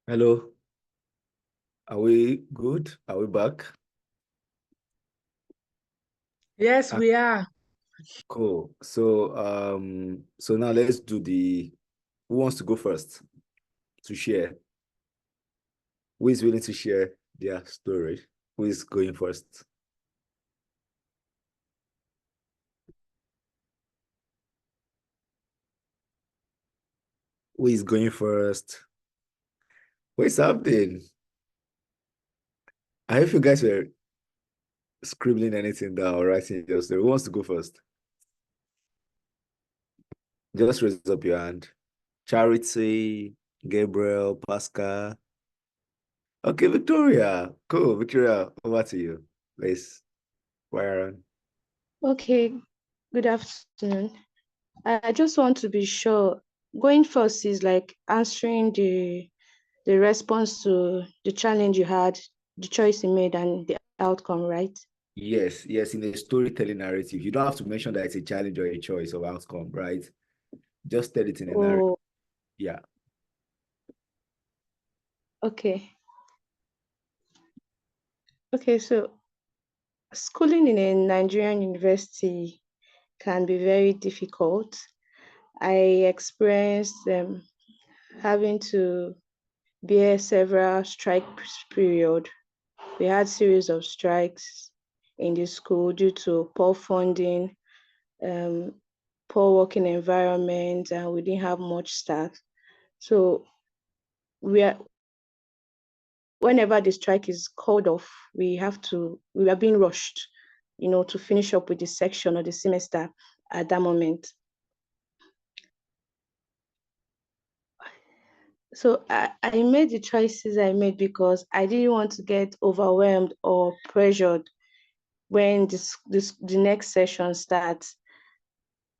Hello. Are we good? Are we back? Yes, Ah, we are. cool. So now let's do who wants to go first to share? Who is willing to share their story? Who is going first? Who is going first? What's happening? I hope you guys were scribbling anything down or writing your story. Who wants to go first? Just raise up your hand. Charity, Gabriel, Pascal. Okay, Victoria. Cool. Victoria, over to you. Let's fire on. Okay, good afternoon. I just want to be sure. Going first is like answering the response to the challenge you had, the choice you made, and the outcome, right? Yes, in a storytelling narrative, you don't have to mention that it's a challenge or a choice or outcome, right? Just tell it in a narrative. Oh, Yeah. okay. Okay, so schooling in a Nigerian university can be very difficult. I experienced having to bear several strike period. We had series of strikes in the school due to poor funding, um, poor working environment, and we didn't have much staff. So we are whenever the strike is called off, we are being rushed, to finish up with the section or the semester at that moment. So I made the choices I made because I didn't want to get overwhelmed or pressured when the next session starts.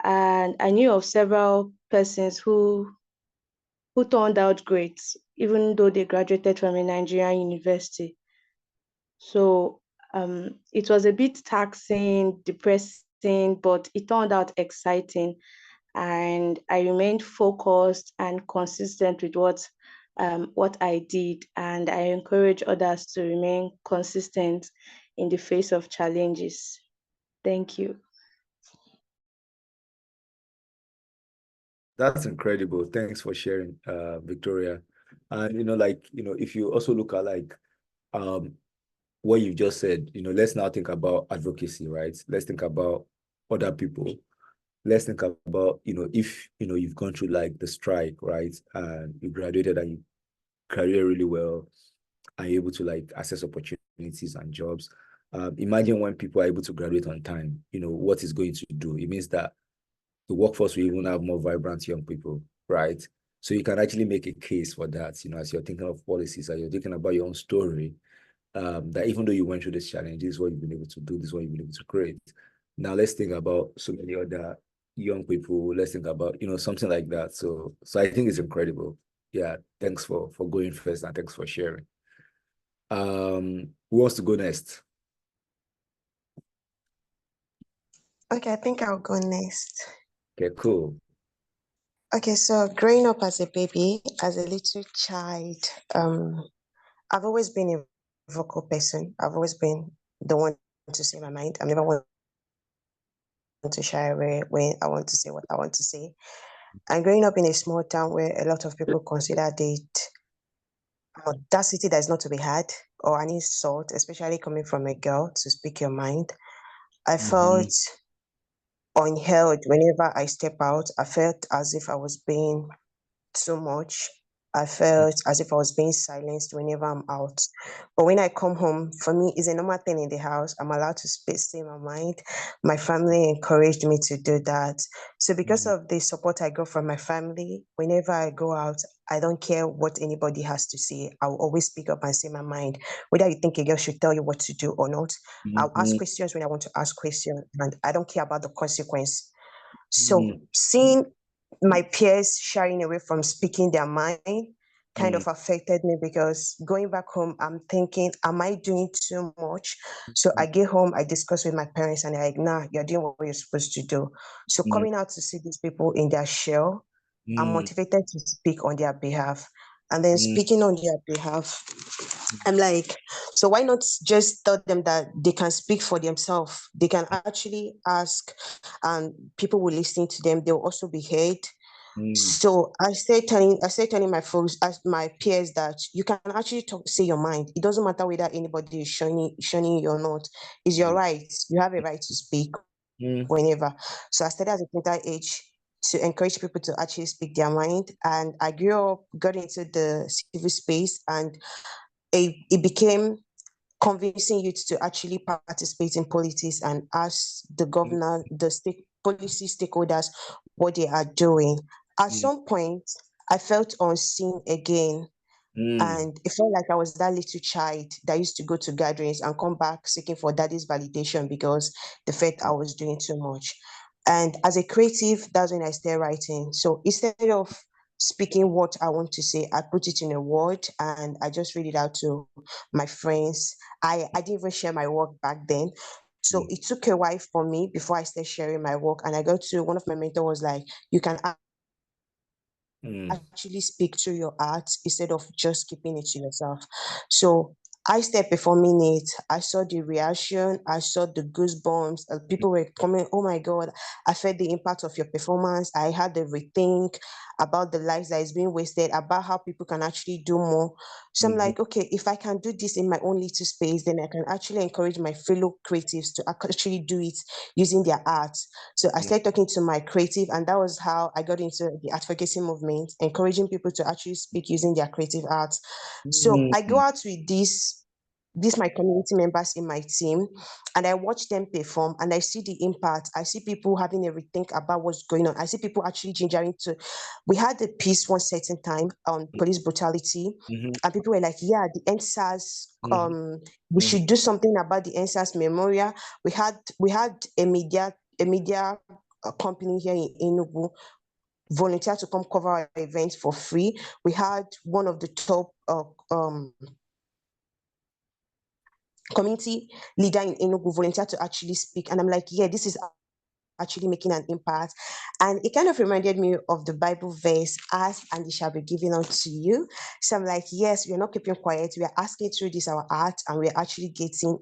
And I knew of several persons who turned out great, even though they graduated from a Nigerian university. So it was a bit taxing, depressing, but it turned out exciting. And I remained focused and consistent with what I did. And I encourage others to remain consistent in the face of challenges. Thank you. That's incredible. Thanks for sharing, Victoria. And if you also look at um what you just said, let's now think about advocacy, right? Let's think about other people. Let's think about, if you've gone through like the strike, right? And you graduated and you career really well and you're able to like access opportunities and jobs. Imagine when people are able to graduate on time, what it's going to do. It means that the workforce will even have more vibrant young people, right? So you can actually make a case for that, as you're thinking of policies, as you're thinking about your own story, that even though you went through this challenge, this is what you've been able to do, this is what you've been able to create. Now let's think about so many other young people. Let's think about, something like that. So I think it's incredible. Yeah, thanks for going first and thanks for sharing. Who wants to go next? Okay, I think I'll go next. Okay, cool. Okay, so growing up as a baby, as a little child, I've always been a vocal person. I've always been the one to say my mind. I'm never one to shy away when I want to say what I want to say. And growing up in a small town where a lot of people consider it audacity that is not to be had or an insult, especially coming from a girl to speak your mind, I felt unheld whenever I step out. I felt as if I was being too much. I felt as if I was being silenced whenever I'm out. But when I come home, for me, it's a normal thing in the house. I'm allowed to say my mind. My family encouraged me to do that. So because of the support I got from my family, whenever I go out, I don't care what anybody has to say. I'll always speak up and say my mind. Whether you think a girl should tell you what to do or not, I'll ask questions when I want to ask questions, and I don't care about the consequence. So seeing my peers shying away from speaking their mind kind of affected me, because going back home, I'm thinking, am I doing too much? So I get home, I discuss with my parents, and they're like, nah, you're doing what you're supposed to do. So coming out to see these people in their shell, I'm motivated to speak on their behalf. and then speaking on their behalf. I'm like, so why not just tell them that they can speak for themselves? They can actually ask, and people will listen to them. They'll also be heard. So I started telling my folks, as my peers, that you can actually say your mind. It doesn't matter whether anybody is shunning you or not. It's your right. You have a right to speak whenever. So I started at a tender age to encourage people to actually speak their mind. And I grew up, got into the civil space, and it became convincing youth to actually participate in politics and ask the governor, the state policy stakeholders what they are doing. At some point, I felt unseen again. And it felt like I was that little child that used to go to gatherings and come back seeking for daddy's validation because they felt I was doing too much. And as a creative, that's when I started writing. So instead of speaking what I want to say, I put it in a word and I just read it out to my friends. I didn't even share my work back then. So it took a while for me before I started sharing my work. And I got to one of my mentors was like, you can actually speak to your art instead of just keeping it to yourself. So I started performing it. I saw the reaction. I saw the goosebumps. People were coming, oh my God, I felt the impact of your performance. I had a rethink about the lives that is being wasted, about how people can actually do more. So I'm like, okay, if I can do this in my own little space, then I can actually encourage my fellow creatives to actually do it using their art. So I started talking to my creative, and that was how I got into the advocacy movement, encouraging people to actually speak using their creative arts. So I go out with these my community members in my team, and I watch them perform, and I see the impact. I see people having a rethink about what's going on. I see people actually gingering to. We had a piece one certain time on police brutality, and people were like, "Yeah, the NSAS. We should do something about the NSAS memorial." We had a media company here in Enugu volunteer to come cover our events for free. We had one of the top community leader in Enugu volunteer to actually speak. And I'm like, yeah, this is actually making an impact. And it kind of reminded me of the Bible verse, ask and it shall be given unto you. So I'm like, yes, we're not keeping quiet. We are asking through this our art and we're actually getting.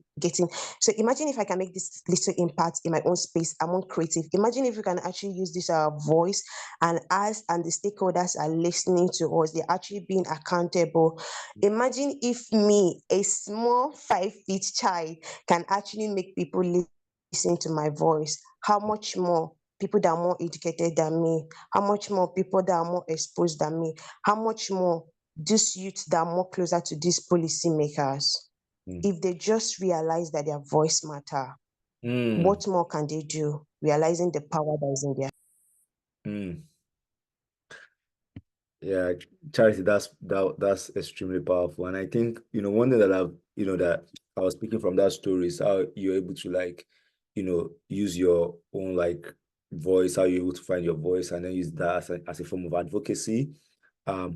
So imagine if I can make this little impact in my own space among creative. Imagine if we can actually use this our voice and us and the stakeholders are listening to us. They're actually being accountable. Imagine if me, a small 5 feet child, can actually make people listen to my voice. How much more people that are more educated than me? How much more people that are more exposed than me? How much more these youths that are more closer to these policymakers? If they just realize that their voice matter, what more can they do? Realizing the power that is in their. Yeah, Charity, that's extremely powerful. And I think, one thing that that I was speaking from that story is how you're able to use your own voice, how you're able to find your voice and then use that as a form of advocacy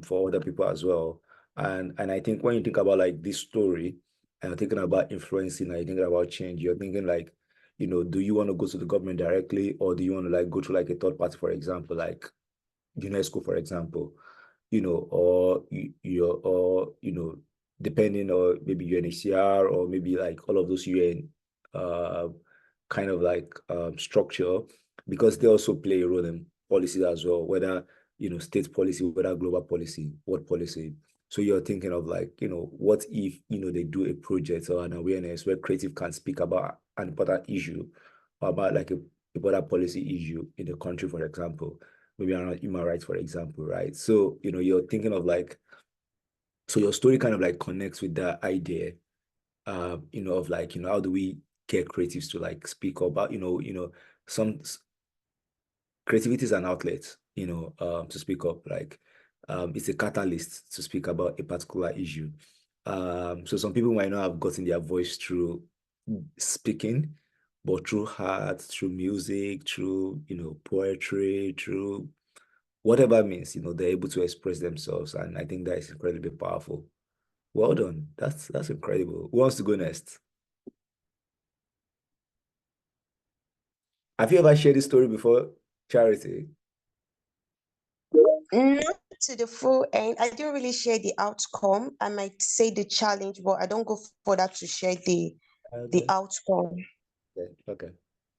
for other people as well. And I think when you think about this story and you're thinking about influencing and you're thinking about change, you're thinking do you want to go to the government directly or do you want to go through a third party, for example, like UNESCO, for example, depending or maybe UNHCR or maybe all of those UN kind of structure, because they also play a role in policies as well, whether state policy, whether global policy, world policy. So you're thinking of what if they do a project or an awareness where creative can speak about an important issue or about a important policy issue in the country, for example, maybe around human rights, for example, right? So, you're thinking of so your story kind of connects with that idea, of how do we get creatives to speak about, some creativity is an outlet, to speak up, it's a catalyst to speak about a particular issue. So some people might not have gotten their voice through speaking, but through art, through music, through, poetry, through whatever means, they're able to express themselves. And I think that is incredibly powerful. Well done. That's incredible. Who wants to go next? Have you ever shared this story before, Charity? Not to the full end. I didn't really share the outcome. I might say the challenge, but I don't go further to share the Okay. outcome. Okay. Okay.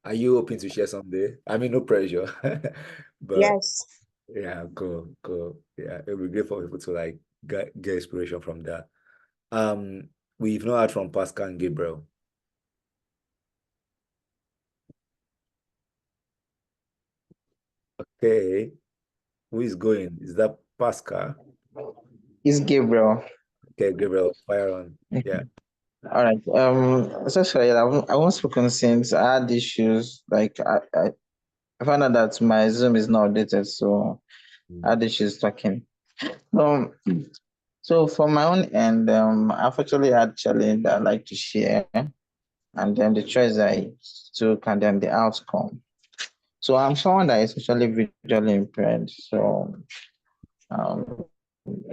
Are you open to share someday? I mean, no pressure. But Yes. yeah, go. Yeah, it would be great for people to like get inspiration from that. We've not heard from Pascal and Gabriel. Okay. Who is going? Is that Pascal? It's Gabriel. Okay, Gabriel, fire on. Yeah. All right. Essentially, I haven't spoken since I had issues. Like I found out that my Zoom is not updated, so I had issues talking. Um, so for my own end, I've actually had challenge that I like to share, and then the choice I took, and then the outcome. So I'm someone that is actually visually impaired. So um,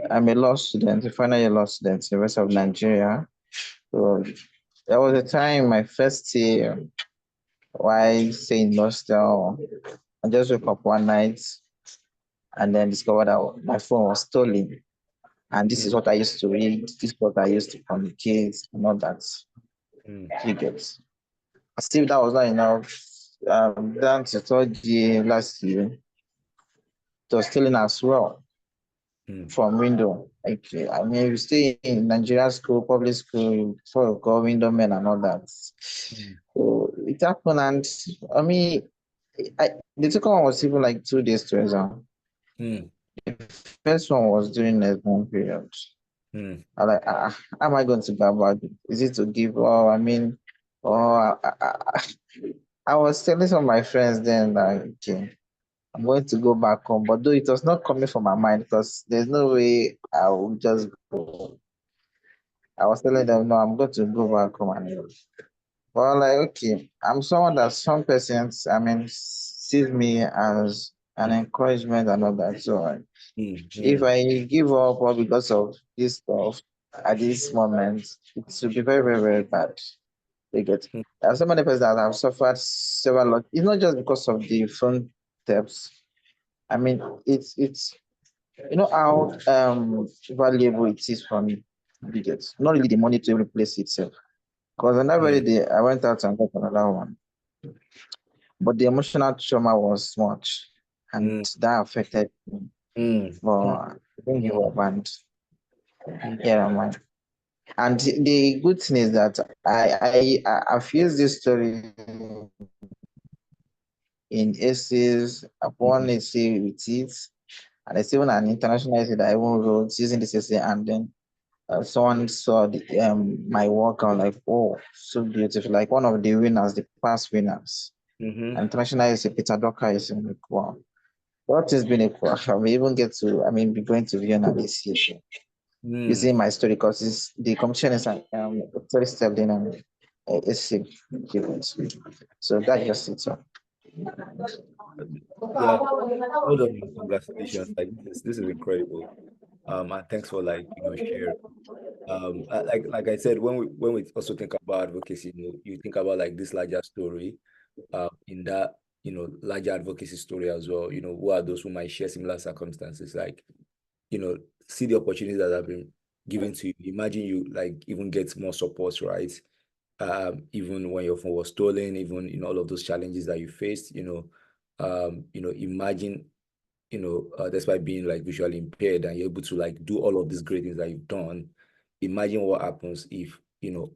I'm a law student, a final year law student in the rest of Nigeria. So there was a time my first year while staying in hostel. I just woke up one night and then discovered that my phone was stolen. And this is what I used to read, this is what I used to communicate, and all that. You get. Still, that was not enough. Down to third year last year, it was stealing as well from window. Like, I mean, if you stay in Nigeria school, public school, before you go window men and all that. So it happened, and I mean, the second one was even like 2 days to exam. The first one was during exam period. I like, how am I going to go about it? Is it to give? Oh, I mean, oh, I was telling some of my friends then that okay, I'm going to go back home, but though it was not coming from my mind because there's no way I would just go. I was telling them, no, I'm going to go back home and well, like, okay, I'm someone that some persons, I mean, sees me as an encouragement and all that. So if I give up or because of this stuff at this moment, it will be very, very, very bad. They get. There are so many persons that have suffered several lot. It's not just because of the phone steps. I mean, it's you know how valuable it is for me. You get not really the money to replace itself. Because on that very day, I went out and got another one. But the emotional trauma was much, and that affected me. But I didn't give up, and yeah, man. And the good thing is that I've used this story in essays, upon essay with it, and it's even an international essay that I even wrote using this essay, and then someone saw my work and like, oh, so beautiful, like one of the winners, the past winners. International is a Peter Docker is in the wow. What has been a we even get to, I mean, be going to Vienna this year. Using my story because the competition is storytelling and essay. So that's just it. So. Yeah, hold on, congratulations. Like this is incredible. And thanks for like, sharing. Like I said, when we also think about advocacy, you think about like this larger story, in that, larger advocacy story as well, who are those who might share similar circumstances, like, see the opportunities that have been given to you. Imagine you like even get more support, right? Even when your phone was stolen, even in all of those challenges that you faced, imagine, despite being like visually impaired and you're able to like do all of these great things that you've done, imagine what happens if,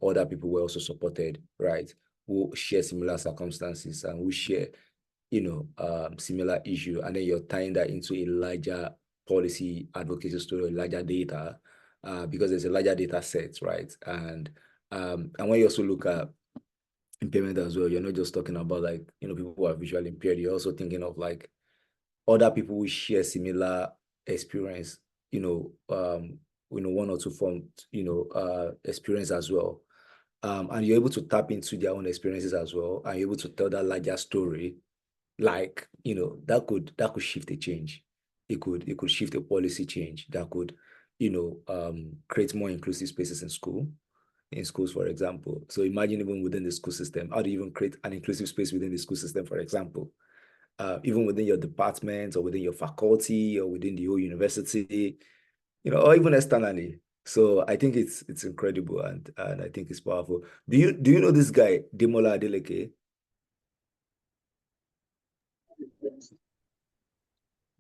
other people were also supported, right? Who share similar circumstances and who share, similar issue, and then you're tying that into a larger policy advocacy story, larger data, because there's a larger data set, right? And when you also look at impairment as well, you're not just talking about like, people who are visually impaired, you're also thinking of like other people who share similar experience, one or two form, experience as well. And you're able to tap into their own experiences as well, and you're able to tell that larger story, like, that could shift a change. It could shift a policy change that could, create more inclusive spaces in schools, for example. So imagine even within the school system, how do you even create an inclusive space within the school system, for example? even within your department or within your faculty or within the whole university, or even externally. So I think it's incredible, and I think it's powerful. Do you know this guy, Demola Adeleke?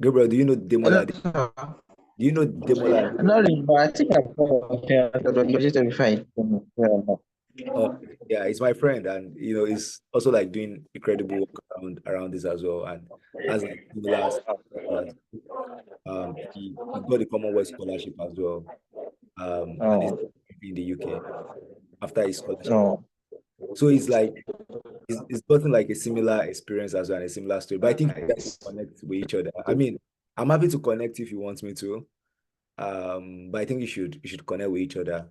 Gabriel, do you know Demola? Do you know Demola? Not really, but I think I've graduated before. Oh, yeah, he's my friend, and he's also like doing incredible work around this as well. And as like similar, he got the Commonwealth scholarship as well. And he's Oh, in the UK after his scholarship. no. So he's gotten like a similar experience as well, and a similar story. But I think you guys connect with each other. I mean, I'm happy to connect if you want me to. But I think you should connect with each other.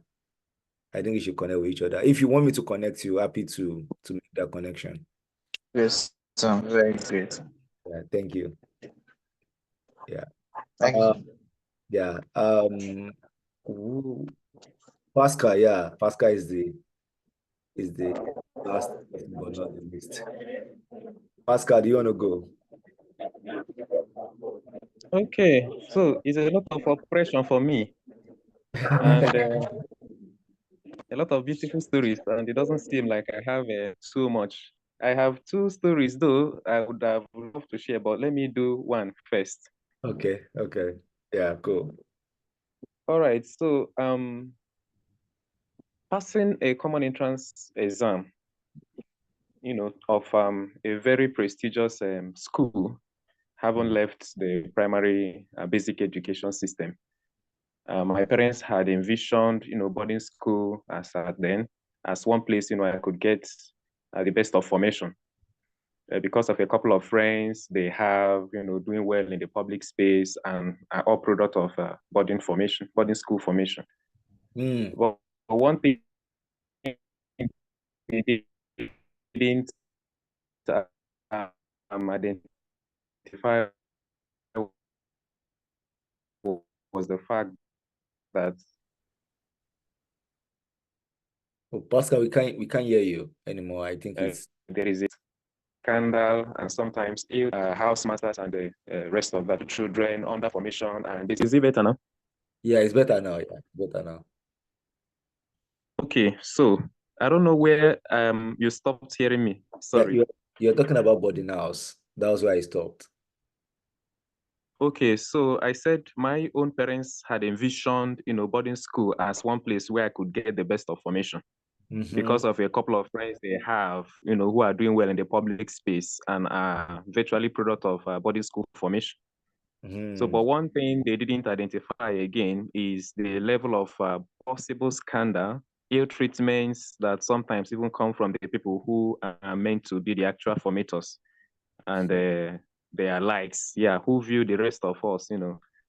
I think you should connect with each other. If you want me to connect you, happy to make that connection. Yes, very great. Yeah, thank you. Yeah. Thank you. Yeah. Pascal, yeah. Pascal is the last but not the least. Pascal, do you want to go? Okay, so it's a lot of oppression for me, and a lot of beautiful stories, and it doesn't seem like I have so much. I have two stories though I would have loved to share, but let me do one first. Okay. Yeah, cool. All right, so passing a common entrance exam, of a very prestigious school, haven't left the primary basic education system. My parents had envisioned, boarding school as at then as one place, I could get the best of formation. Because of a couple of friends they have, doing well in the public space and are all product of boarding school formation. But one thing they didn't identify was the fact that Pascal, we can't hear you anymore. I think it's there is a scandal and sometimes house masters and the rest of that children under formation. And is it better now? Yeah, it's better now. Yeah, better now. Okay, so I don't know where you stopped hearing me. Sorry. Yeah, you're talking about boarding house. That was where I stopped. Okay, so I said my own parents had envisioned, boarding school as one place where I could get the best of formation because of a couple of friends they have, who are doing well in the public space and are virtually product of boarding school formation. So, but one thing they didn't identify again is the level of possible scandal, ill treatments that sometimes even come from the people who are meant to be the actual formators and their likes, who view the rest of us,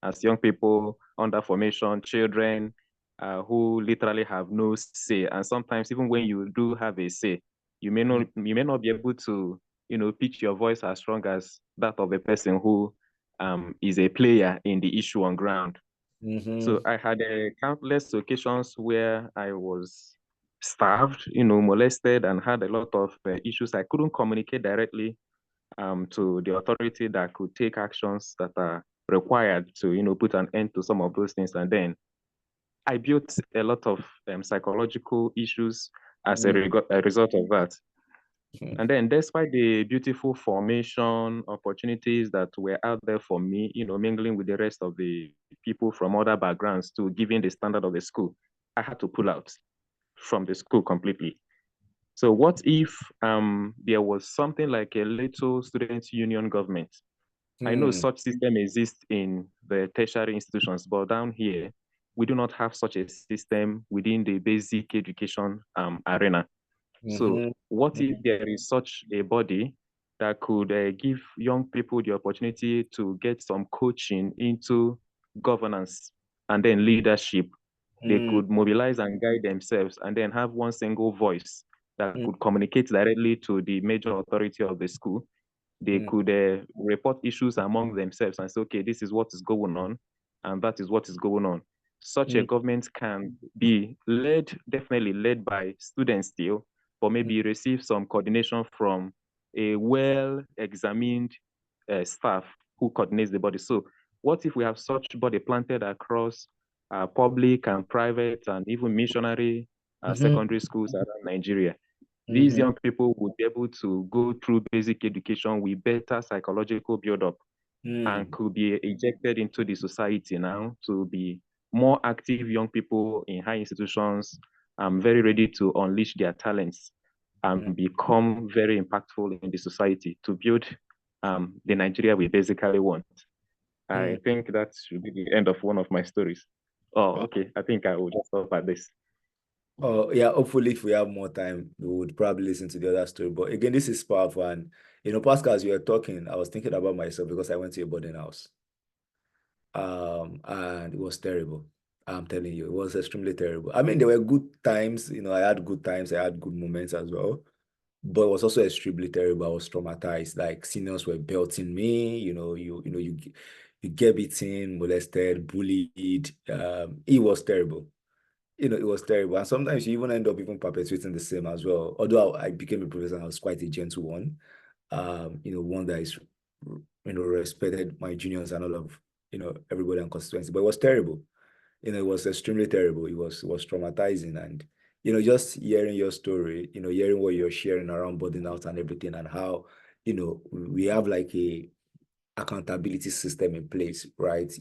as young people under formation, children who literally have no say. And sometimes even when you do have a say, you may not be able to, pitch your voice as strong as that of a person who is a player in the issue on ground. So I had countless occasions where I was starved, molested, and had a lot of issues. I couldn't communicate directly to the authority that could take actions that are required to, put an end to some of those things. And then I built a lot of psychological issues as a result of that. And then despite the beautiful formation opportunities that were out there for me, mingling with the rest of the people from other backgrounds to giving the standard of the school, I had to pull out from the school completely. So what if there was something like a little student union government? I know such system exists in the tertiary institutions, but down here, we do not have such a system within the basic education arena. So what if there is such a body that could give young people the opportunity to get some coaching into governance and then leadership? They could mobilize and guide themselves and then have one single voice that could communicate directly to the major authority of the school. They could report issues among themselves and say, okay, this is what is going on, and that is what is going on. Such a government can be definitely led by students still, but maybe receive some coordination from a well-examined staff who coordinates the body. So what if we have such body planted across public and private and even missionary secondary schools around Nigeria? These young people would be able to go through basic education with better psychological build-up and could be ejected into the society now to be more active young people in high institutions, very ready to unleash their talents and become very impactful in the society to build the Nigeria we basically want. I think that should be the end of one of my stories. Oh, okay. I think I will just stop at this. Oh, yeah. Hopefully, if we have more time, we would probably listen to the other story. But again, this is powerful. And, Pascal, as you were talking, I was thinking about myself because I went to a boarding house. And it was terrible. I'm telling you, it was extremely terrible. I mean, there were good times, I had good times, I had good moments as well. But it was also extremely terrible. I was traumatized. Like seniors were belting me, you get beaten, molested, bullied. It was terrible. It was terrible. And sometimes you even end up even perpetuating the same as well. Although I became a professor, I was quite a gentle one. One that is, respected my juniors and all of, everybody and constituency. But it was terrible. It was extremely terrible. It was traumatizing. And, just hearing your story, hearing what you're sharing around boarding out and everything and how, we have like a accountability system in place, right?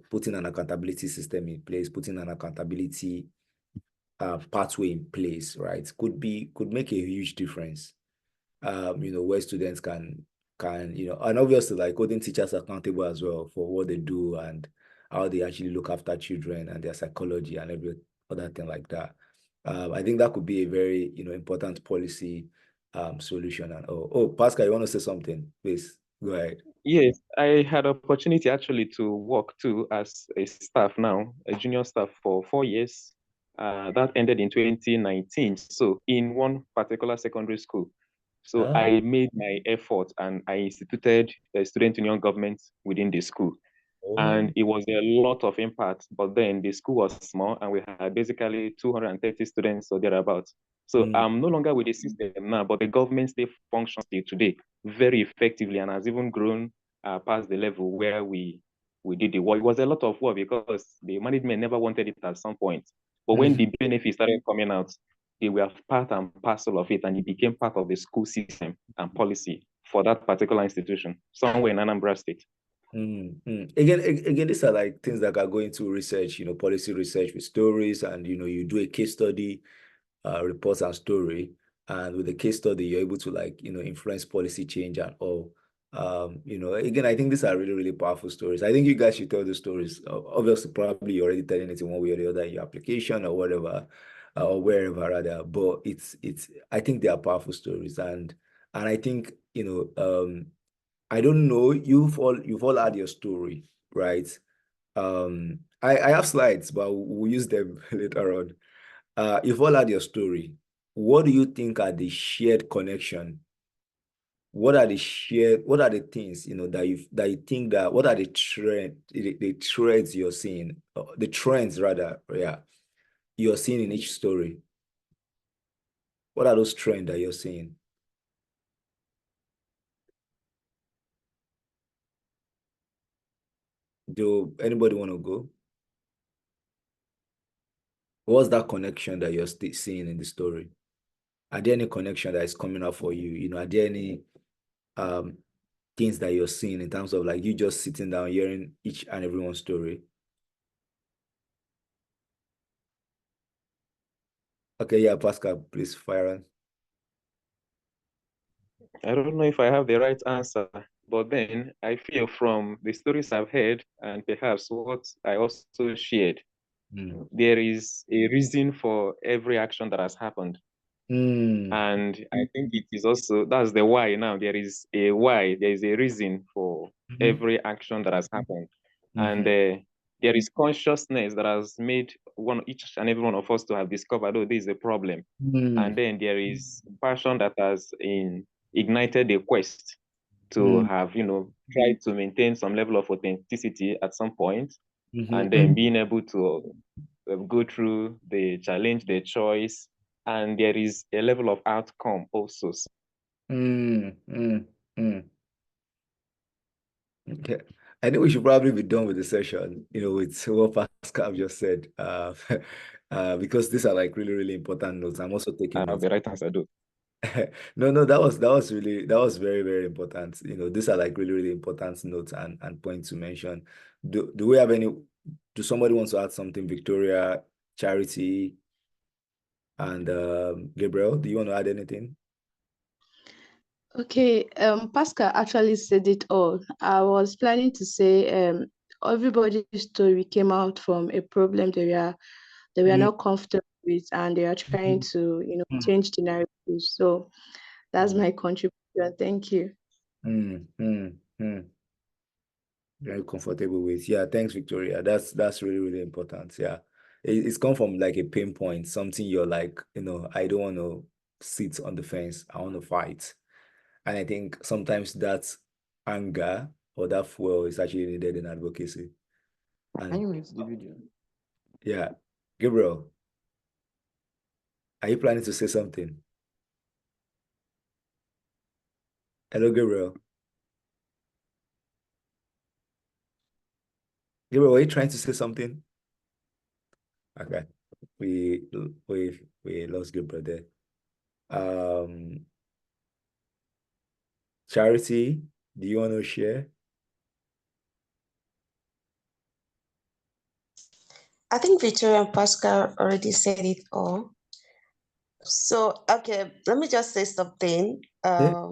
Putting an accountability system in place, putting an accountability pathway in place, right? Could make a huge difference. Where students can, and obviously like holding teachers accountable as well for what they do and how they actually look after children and their psychology and every other thing like that. I think that could be a very, important policy solution. And Pascal, you want to say something? Please go ahead. Yes, I had opportunity actually to work too as a staff now, a junior staff for 4 years. That ended in 2019. So in one particular secondary school. So I made my effort and I instituted a student union government within the school. And it was a lot of impact. But then the school was small and we had basically 230 students or thereabouts. So I'm no longer with the system now, but the government still functions till today very effectively and has even grown past the level where we did the work. It was a lot of work because the management never wanted it at some point. But when the benefits started coming out, they were part and parcel of it, and it became part of the school system and policy for that particular institution somewhere in Anambra State. Again, these are like things that are going to research, policy research with stories, and you do a case study, reports and story, and with the case study, you're able to influence policy change and all. Again, I think these are really, really powerful stories. I think you guys should tell the stories. Obviously, probably you're already telling it in one way or the other in your application or whatever, or wherever rather. But I think they are powerful stories, and I think I don't know, you've all had your story, right? I have slides, but we'll use them later on. You've all had your story. What do you think are the shared connection? What are the things, that you think that, what are the threads you're seeing, the trends rather, yeah, you're seeing in each story? What are those trends that you're seeing? Do anybody want to go? What's that connection that you're still seeing in the story? Are there any connection that is coming up for you? Are there any things that you're seeing in terms of like you just sitting down, hearing each and everyone's story? Okay, yeah, Pascal, please fire on. I don't know if I have the right answer, but then I feel from the stories I've heard and perhaps what I also shared, there is a reason for every action that has happened. And I think it is also, that's the why now. There is a why, there is a reason for every action that has happened. And there is consciousness that has made each and every one of us to have discovered, oh, this is a problem. And then there is passion that has ignited a quest to have, tried to maintain some level of authenticity at some point, and then being able to go through the challenge, the choice, and there is a level of outcome also. Okay. I think we should probably be done with the session, with what Pascal just said, because these are like really, really important notes. I'm also taking I'll notes. be right as I do. No, that was very, very important. These are like really, really important notes and points to mention. Do we have any? Do somebody wants to add something? Victoria, Charity, and Gabriel, do you want to add anything? Okay, Pascal actually said it all. I was planning to say everybody's story came out from a problem they were not comfortable with, and they are trying to, change the narrative. So that's my contribution. Thank you. Very comfortable with. Yeah, thanks, Victoria. That's really, really important. Yeah. It's come from like a pain point, something you're like, I don't want to sit on the fence. I want to fight. And I think sometimes that anger or that fuel is actually needed in advocacy. Can you And mute the video? yeah, Gabriel, are you planning to say something? Hello, Gabriel. Gabriel, are you trying to say something? Okay. We lost Gabriel there. Charity, do you want to share? I think Victoria and Pascal already said it all. So, okay, let me just say something. Yeah.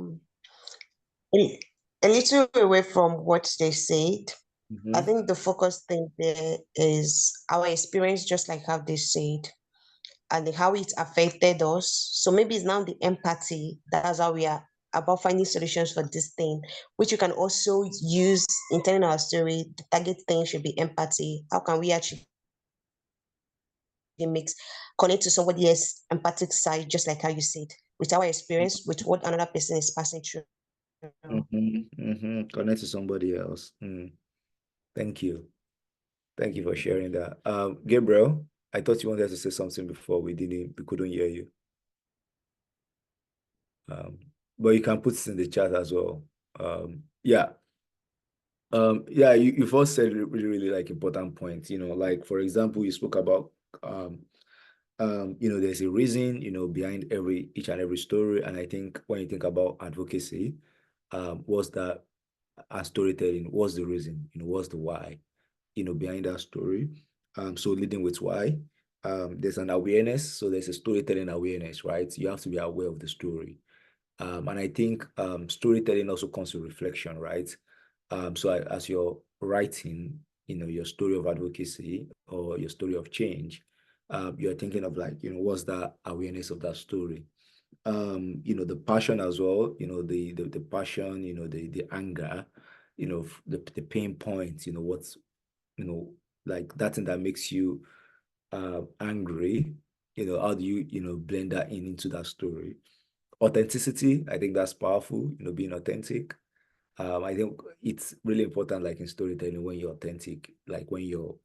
A little away from what they said. I Mhm. think the focus thing there is our experience, just like how they said, and how it affected us. So maybe it's now the empathy. That's how we are about finding solutions for this thing, which you can also use in telling our story. The target thing should be empathy. How can we actually mix, connect to somebody else's empathic side, just like how you said, with our experience, with what another person is passing through. Connect to somebody else. Thank you. Thank you for sharing that. Gabriel, I thought you wanted to say something before we couldn't hear you. But you can put it in the chat as well. Yeah. You first said really, really like important points, like for example, you spoke about there's a reason, behind each and every story. And I think when you think about advocacy, what's that and storytelling, what's the reason, what's the why, behind that story. So leading with why, there's an awareness. So there's a storytelling awareness, right? You have to be aware of the story. And I think storytelling also comes to reflection, right? So as you're writing, your story of advocacy or your story of change, you're thinking of like, what's the awareness of that story? The passion as well, the passion, the anger, the pain points, what's, like that thing that makes you angry, how do you, blend that into that story? Authenticity, I think that's powerful, being authentic. I think it's really important, like in storytelling, when you're authentic, like when you're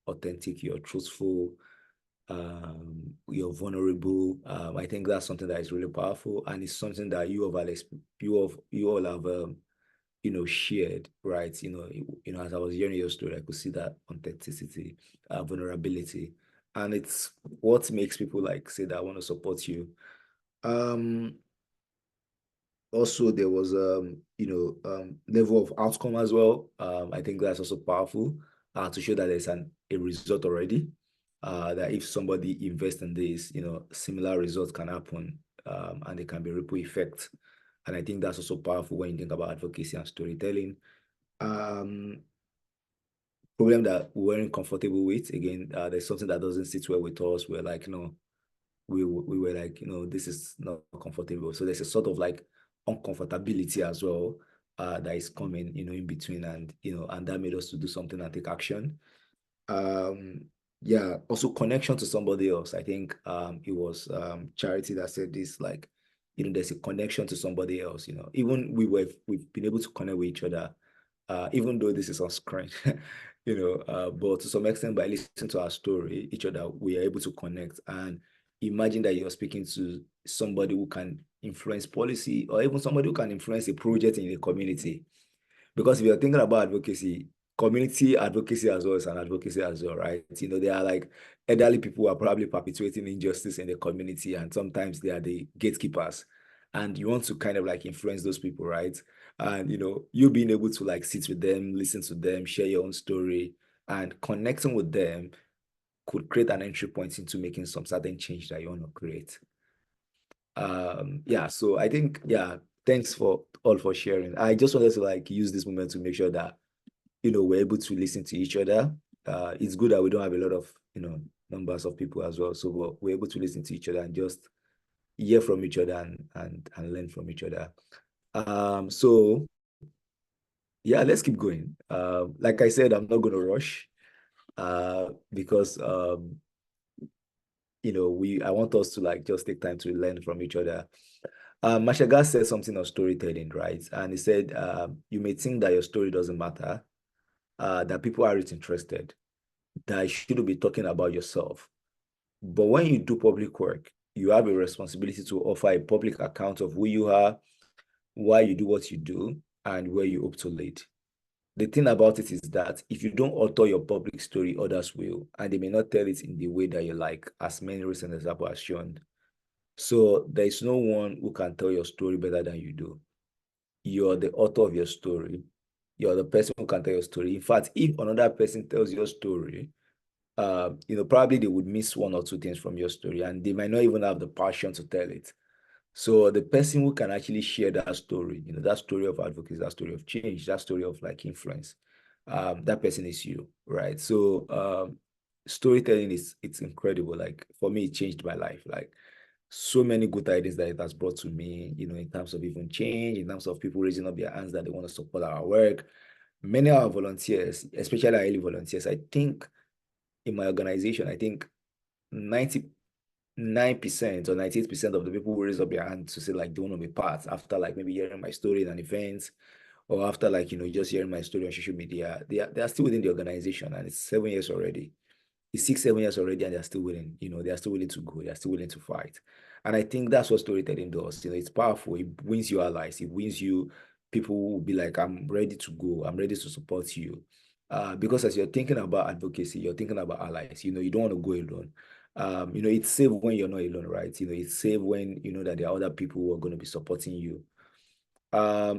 authentic, you're truthful, you're vulnerable. I think that's something that is really powerful, and it's something that you all have shared, right? As I was hearing your story, I could see that authenticity, vulnerability, and it's what makes people like say that I want to support you. Also there was level of outcome as well. I think that's also powerful, to show that there's a result already, that if somebody invests in this, similar results can happen, and there can be ripple effect. And I think that's also powerful when you think about advocacy and storytelling. Problem that we weren't comfortable with, again, there's something that doesn't sit well with us. We're like, we were like, this is not comfortable. So there's a sort of like uncomfortability as well, that is coming, in between, and and that made us to do something and take action. Yeah, also connection to somebody else. I think it was Charity that said this, like, there's a connection to somebody else, even we've been able to connect with each other, even though this is on screen, but to some extent, by listening to our story, each other, we are able to connect. And imagine that you're speaking to somebody who can influence policy, or even somebody who can influence a project in the community. Because if you're thinking about advocacy, community advocacy as well is an advocacy as well, right? They are like elderly people who are probably perpetuating injustice in the community, and sometimes they are the gatekeepers. And you want to kind of like influence those people, right? And you being able to like sit with them, listen to them, share your own story, and connecting with them could create an entry point into making some certain change that you want to create. Yeah, so I think, yeah, thanks for all for sharing. I just wanted to like use this moment to make sure that we're able to listen to each other. It's good that we don't have a lot of numbers of people as well, so we're able to listen to each other and just hear from each other and learn from each other. So yeah, let's keep going. Like I said, I'm not going to rush because I want us to like just take time to learn from each other. Mashaga said something on storytelling, right? And he said, you may think that your story doesn't matter, that people aren't interested, that you shouldn't be talking about yourself. But when you do public work, you have a responsibility to offer a public account of who you are, why you do what you do, and where you hope to lead. The thing about it is that if you don't alter your public story, others will, and they may not tell it in the way that you like, as many recent examples have shown. So there is no one who can tell your story better than you do. You're the author of your story. You're the person who can tell your story. In fact, if another person tells your story, probably they would miss one or two things from your story, and they might not even have the passion to tell it. So the person who can actually share that story, that story of advocacy, that story of change, that story of like influence, that person is you, right? So storytelling it's incredible. Like for me, it changed my life. Like so many good ideas that it has brought to me, in terms of even change, in terms of people raising up their hands that they want to support our work. Many of our volunteers, especially our early volunteers, I think in my organization, I think 99% or 98% of the people who raise up their hand to say like they want to be part after like maybe hearing my story in an event, or after like just hearing my story on social media, they are still within the organization, and it's 7 years already. It's 6, 7 years already, and they're still willing, they are still willing to go, they're still willing to fight. And I think that's what storytelling does. It's powerful. It wins you allies. It wins you people who will be like, I'm ready to go. I'm ready to support you. Because as you're thinking about advocacy, you're thinking about allies. You don't want to go alone. It's safe when you're not alone, right? It's safe when you know that there are other people who are going to be supporting you.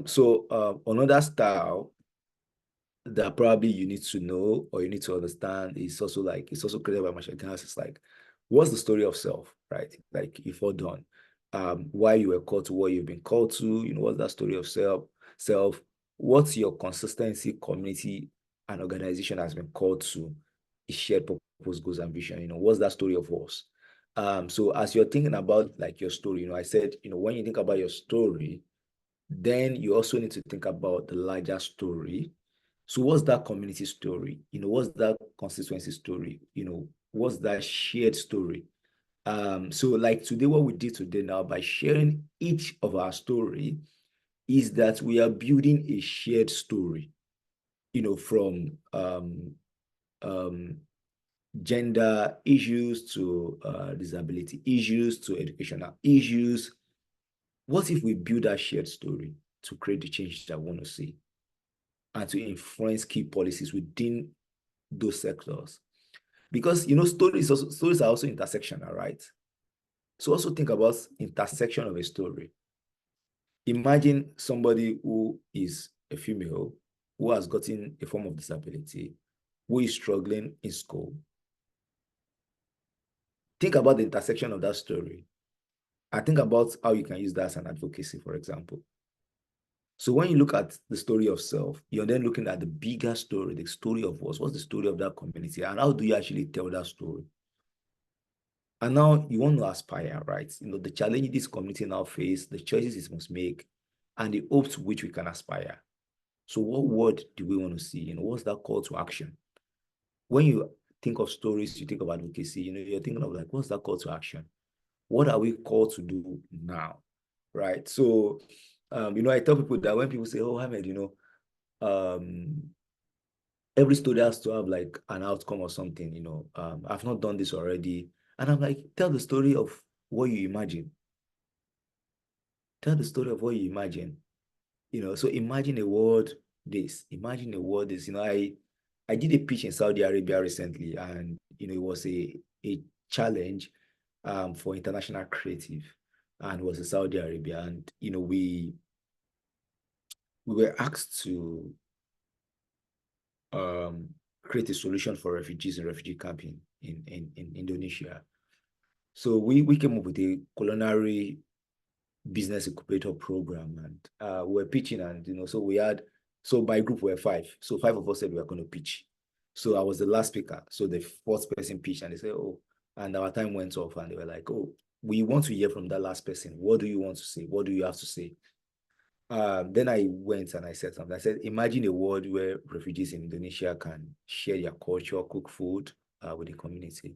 So another style that probably you need to know or you need to understand is also like, it's also created by Marshall Gans. It's like, what's the story of self, right? Like if all done, why you were called to what you've been called to, what's that story of self, what's your consistency, community, and organization has been called to, is shared purpose, goals, and vision, what's that story of us? So as you're thinking about like your story, I said, when you think about your story, then you also need to think about the larger story. So what's that community story? What's that constituency story? What's that shared story? So like today, what we did today now by sharing each of our story is that we are building a shared story, from gender issues to disability issues to educational issues. What if we build that shared story to create the change that we want to see and to influence key policies within those sectors? Because stories are also intersectional, right? So also think about intersection of a story. Imagine somebody who is a female, who has gotten a form of disability, who is struggling in school. Think about the intersection of that story. I think about how you can use that as an advocacy, for example. So when you look at the story of self, you're then looking at the bigger story, the story of us. What's the story of that community? And how do you actually tell that story? And now you want to aspire, right? The challenge this community now face, the choices it must make, and the hopes to which we can aspire. So what word do we want to see? What's that call to action? When you think of stories, you think of advocacy, you're thinking of like, what's that call to action? What are we called to do now? Right? So, I tell people that when people say, oh, Ahmed, every story has to have like an outcome or something, I've not done this already. And I'm like, tell the story of what you imagine. Tell the story of what you imagine. So imagine a world this. Imagine a world this. I did a pitch in Saudi Arabia recently, and it was a challenge for international creative, and it was in Saudi Arabia, and we were asked to create a solution for refugees in refugee camping in Indonesia. So we came up with a culinary business incubator program, and we were pitching, and so my group were 5. So 5 of us said we were going to pitch. So I was the last speaker. So the fourth person pitched, and they said, oh, and our time went off, and they were like, oh, we want to hear from that last person. What do you want to say? What do you have to say? Then I went and I said something. I said, imagine a world where refugees in Indonesia can share their culture, cook food with the community.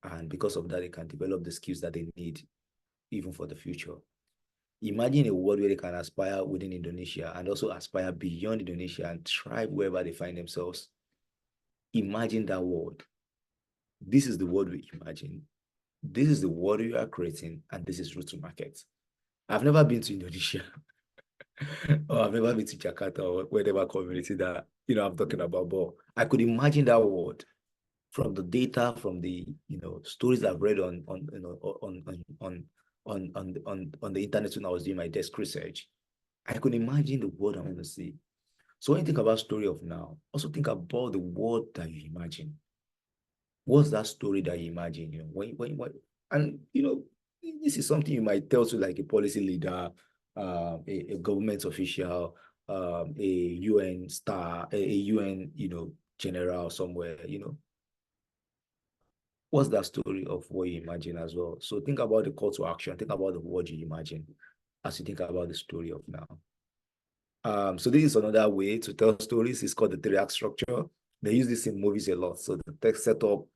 And because of that, they can develop the skills that they need even for the future. Imagine a world where they can aspire within Indonesia and also aspire beyond Indonesia and thrive wherever they find themselves. Imagine that world. This is the world we imagine. This is the world we are creating, and this is route to market. I've never been to Indonesia. Or I've never been to Jakarta or whatever community that I'm talking about, but I could imagine that world from the data, from the stories I've read on the internet when I was doing my desk research. I could imagine the world I want to see. So when you think about story of now, also think about the world that you imagine. What's that story that you imagine? And this is something you might tell to like a policy leader, a government official, a UN star, a UN, general somewhere, What's that story of what you imagine as well? So think about the call to action, think about the word you imagine as you think about the story of now. So this is another way to tell stories. It's called the 3-act structure. They use this in movies a lot. So the text setup,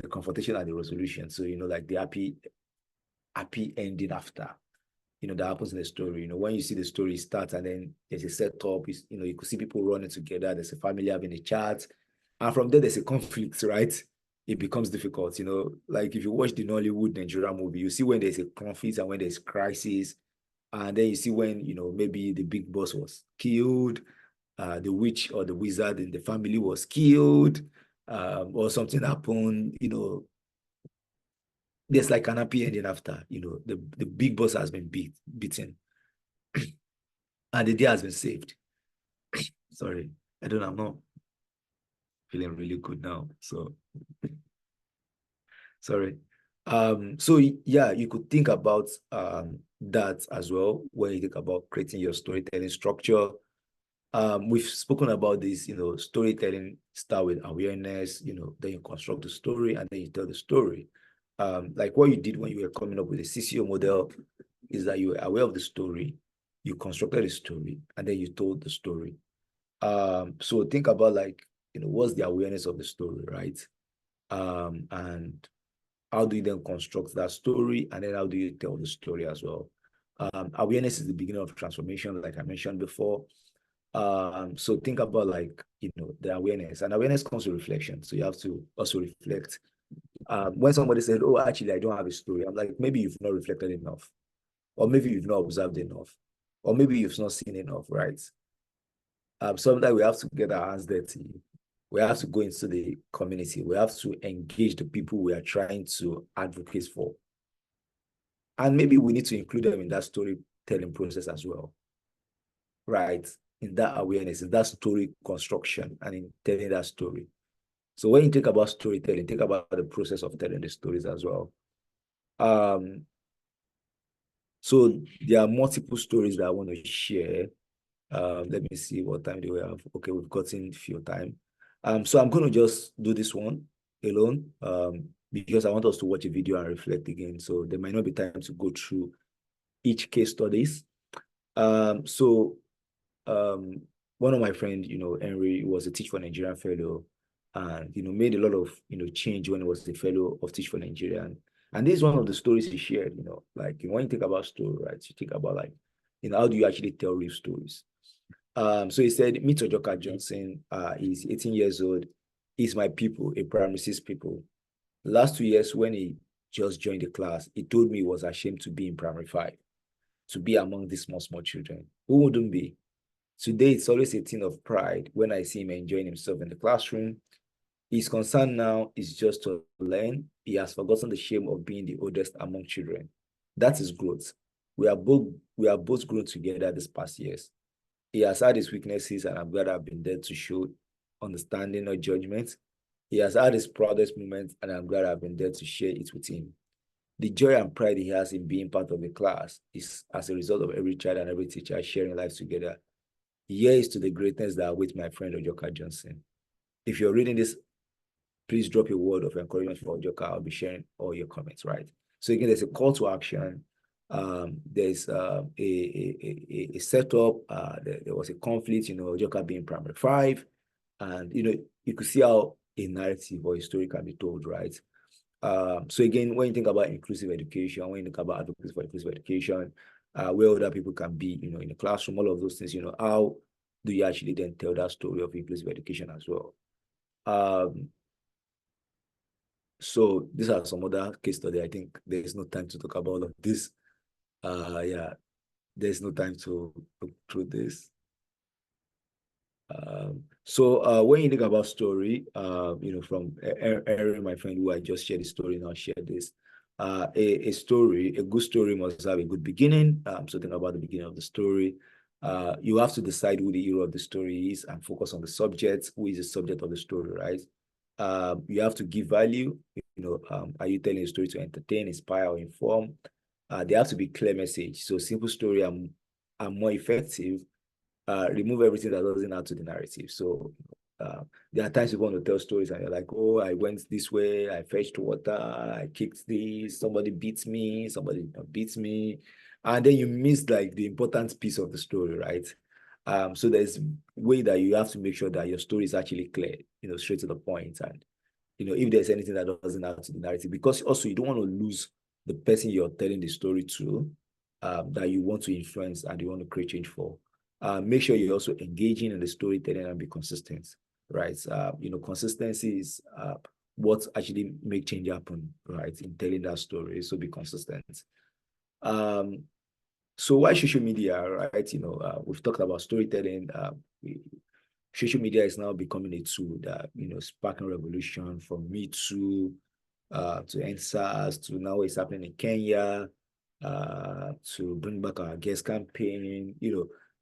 the confrontation, and the resolution. So, like the happy ending after, that happens in the story. When you see the story start and then there's a setup, you could see people running together. There's a family having a chat. And from there, there's a conflict, right? It becomes difficult, like if you watch the Nollywood Nigeria movie, you see when there's a conflict and when there's crisis. And then you see when, maybe the big boss was killed, the witch or the wizard in the family was killed, or something happened, there's like an happy ending after, the big boss has been beaten and the day has been saved. Sorry, I'm not feeling really good now. So, sorry. So yeah, you could think about that as well when you think about creating your storytelling structure. We've spoken about this, storytelling start with awareness, then you construct the story and then you tell the story. Like what you did when you were coming up with the CCO model is that you were aware of the story, you constructed a story, and then you told the story. So think about like, what's the awareness of the story, right? And how do you then construct that story, and then how do you tell the story as well? Awareness is the beginning of transformation, like I mentioned before. So think about like, the awareness, and awareness comes with reflection. So you have to also reflect. When somebody said, oh, actually, I don't have a story, I'm like, maybe you've not reflected enough, or maybe you've not observed enough, or maybe you've not seen enough, right? Sometimes we have to get our hands dirty. We have to go into the community. We have to engage the people we are trying to advocate for. And maybe we need to include them in that storytelling process as well, right? In that awareness, in that story construction, and in telling that story. So when you think about storytelling, think about the process of telling the stories as well. So there are multiple stories that I want to share. Let me see what time do we have. Okay, we've gotten a few time. So I'm going to just do this one alone because I want us to watch a video and reflect again. So there might not be time to go through each case studies. One of my friends, Henry, was a Teach for Nigeria fellow, and made a lot of change when he was the fellow of Teach for Nigeria. And this is one of the stories he shared. Like when you think about story, right? You think about like, how do you actually tell real stories? So he said, meet Ojoka Johnson. He's 18 years old. He's my pupil, a primary 6 pupil. The last 2 years when he just joined the class, he told me he was ashamed to be in primary 5, to be among these small children. Who wouldn't be? Today, it's always a thing of pride when I see him enjoying himself in the classroom. His concern now is just to learn. He has forgotten the shame of being the oldest among children. That is growth. We are both grown together these past years. He has had his weaknesses, and I'm glad I've been there to show understanding or judgment. He has had his proudest moments, and I'm glad I've been there to share it with him. The joy and pride he has in being part of the class is as a result of every child and every teacher sharing life together. Here's to the greatness that awaits my friend Ojoka Johnson. If you're reading this, please drop a word of encouragement for Ojoka. I'll be sharing all your comments, right? So again, there's a call to action. There's a setup. There was a conflict, Ojoka being primary 5. And, you could see how a narrative or a story can be told, right? So again, when you think about inclusive education, when you think about advocacy for inclusive education, where other people can be, in the classroom, all of those things, how do you actually then tell that story of inclusive education as well? So these are some other case study. I think there's no time to talk about all of this. Yeah, there's no time to look through this. So when you think about story, from Aaron, my friend, who I just shared the story, now share this. A good story must have a good beginning. So think about the beginning of the story. You have to decide who the hero of the story is and focus on the subject, who is the subject of the story, right? You have to give value. Are you telling a story to entertain, inspire, or inform? There have to be clear message. So simple story are more effective. Remove everything that doesn't add to the narrative. So there are times you want to tell stories and you're like, oh, I went this way, I fetched water, I kicked this, somebody beats me, somebody beats me. And then you miss like the important piece of the story, right? So there's a way that you have to make sure that your story is actually clear, straight to the point. And, if there's anything that doesn't add to the narrative, because also you don't want to lose the person you're telling the story to, that you want to influence and you want to create change for. Make sure you're also engaging in the storytelling and be consistent, right? Consistency is what actually make change happen, right? In telling that story, so be consistent. So why social media, right? We've talked about storytelling. Social media is now becoming a tool that, sparking revolution from Me Too to NSAS to now it's happening in Kenya, to bring back our guest campaign.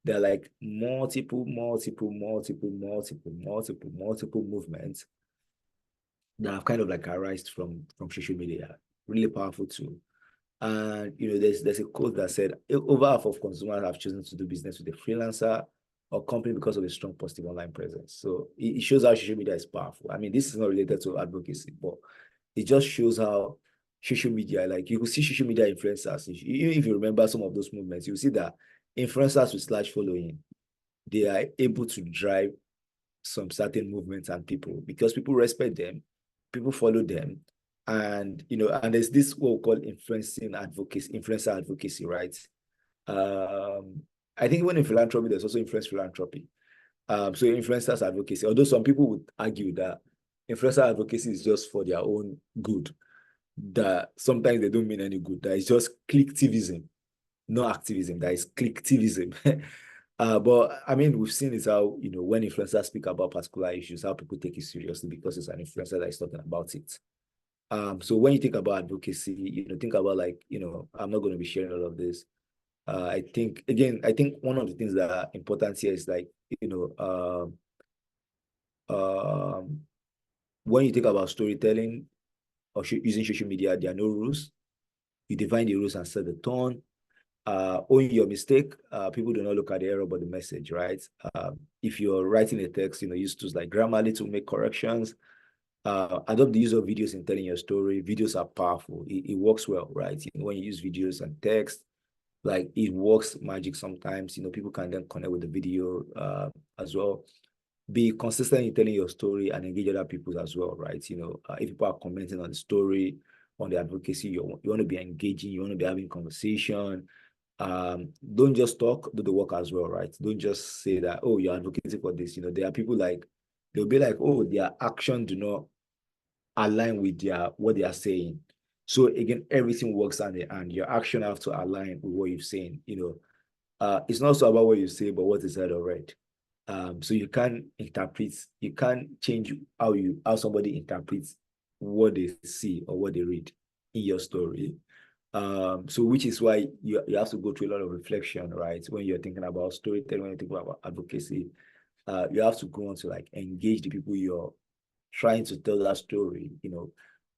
There are like multiple movements that have kind of like arisen from social media. Really powerful tool. And there's a quote that said over half of consumers have chosen to do business with a freelancer or company because of a strong positive online presence. So it shows how social media is powerful. I mean, this is not related to advocacy, but it just shows how social media, like you could see social media influencers. Even if you remember some of those movements, you see that influencers with large following, they are able to drive some certain movements and people because people respect them, people follow them. And and there's this what we call influencer advocacy, right? I think when in philanthropy, there's also influence philanthropy. So influencers advocacy, although some people would argue that influencer advocacy is just for their own good, that sometimes they don't mean any good, that it's just clicktivism, no activism, that is clicktivism. But I mean, we've seen is how, when influencers speak about particular issues, how people take it seriously because it's an influencer that is talking about it. So when you think about advocacy, think about like, I'm not going to be sharing all of this. I think one of the things that are important here is like, when you think about storytelling or using social media, there are no rules. You define the rules and set the tone. Own your mistake. People do not look at the error but the message, right? If you're writing a text, use tools like Grammarly to make corrections. Adopt the use of videos in telling your story. Videos are powerful. It works well, right? When you use videos and text, like it works magic sometimes. People can then connect with the video as well. Be consistent in telling your story and engage other people as well, right? If people are commenting on the story, on the advocacy, you want to be engaging, you want to be having conversation. Don't just talk, do the work as well, right? Don't just say that, oh, you're advocating for this. There are people like, they'll be like, oh, their action do not align with what they are saying. So again, everything works hand in hand. Your action have to align with what you're saying. it's not so about what you say, but what is said or read. So you can't interpret, you can't change how somebody interprets what they see or what they read in your story. So which is why you have to go through a lot of reflection, right? When you're thinking about storytelling, when you think about advocacy, you have to go on to like engage the people you're trying to tell that story,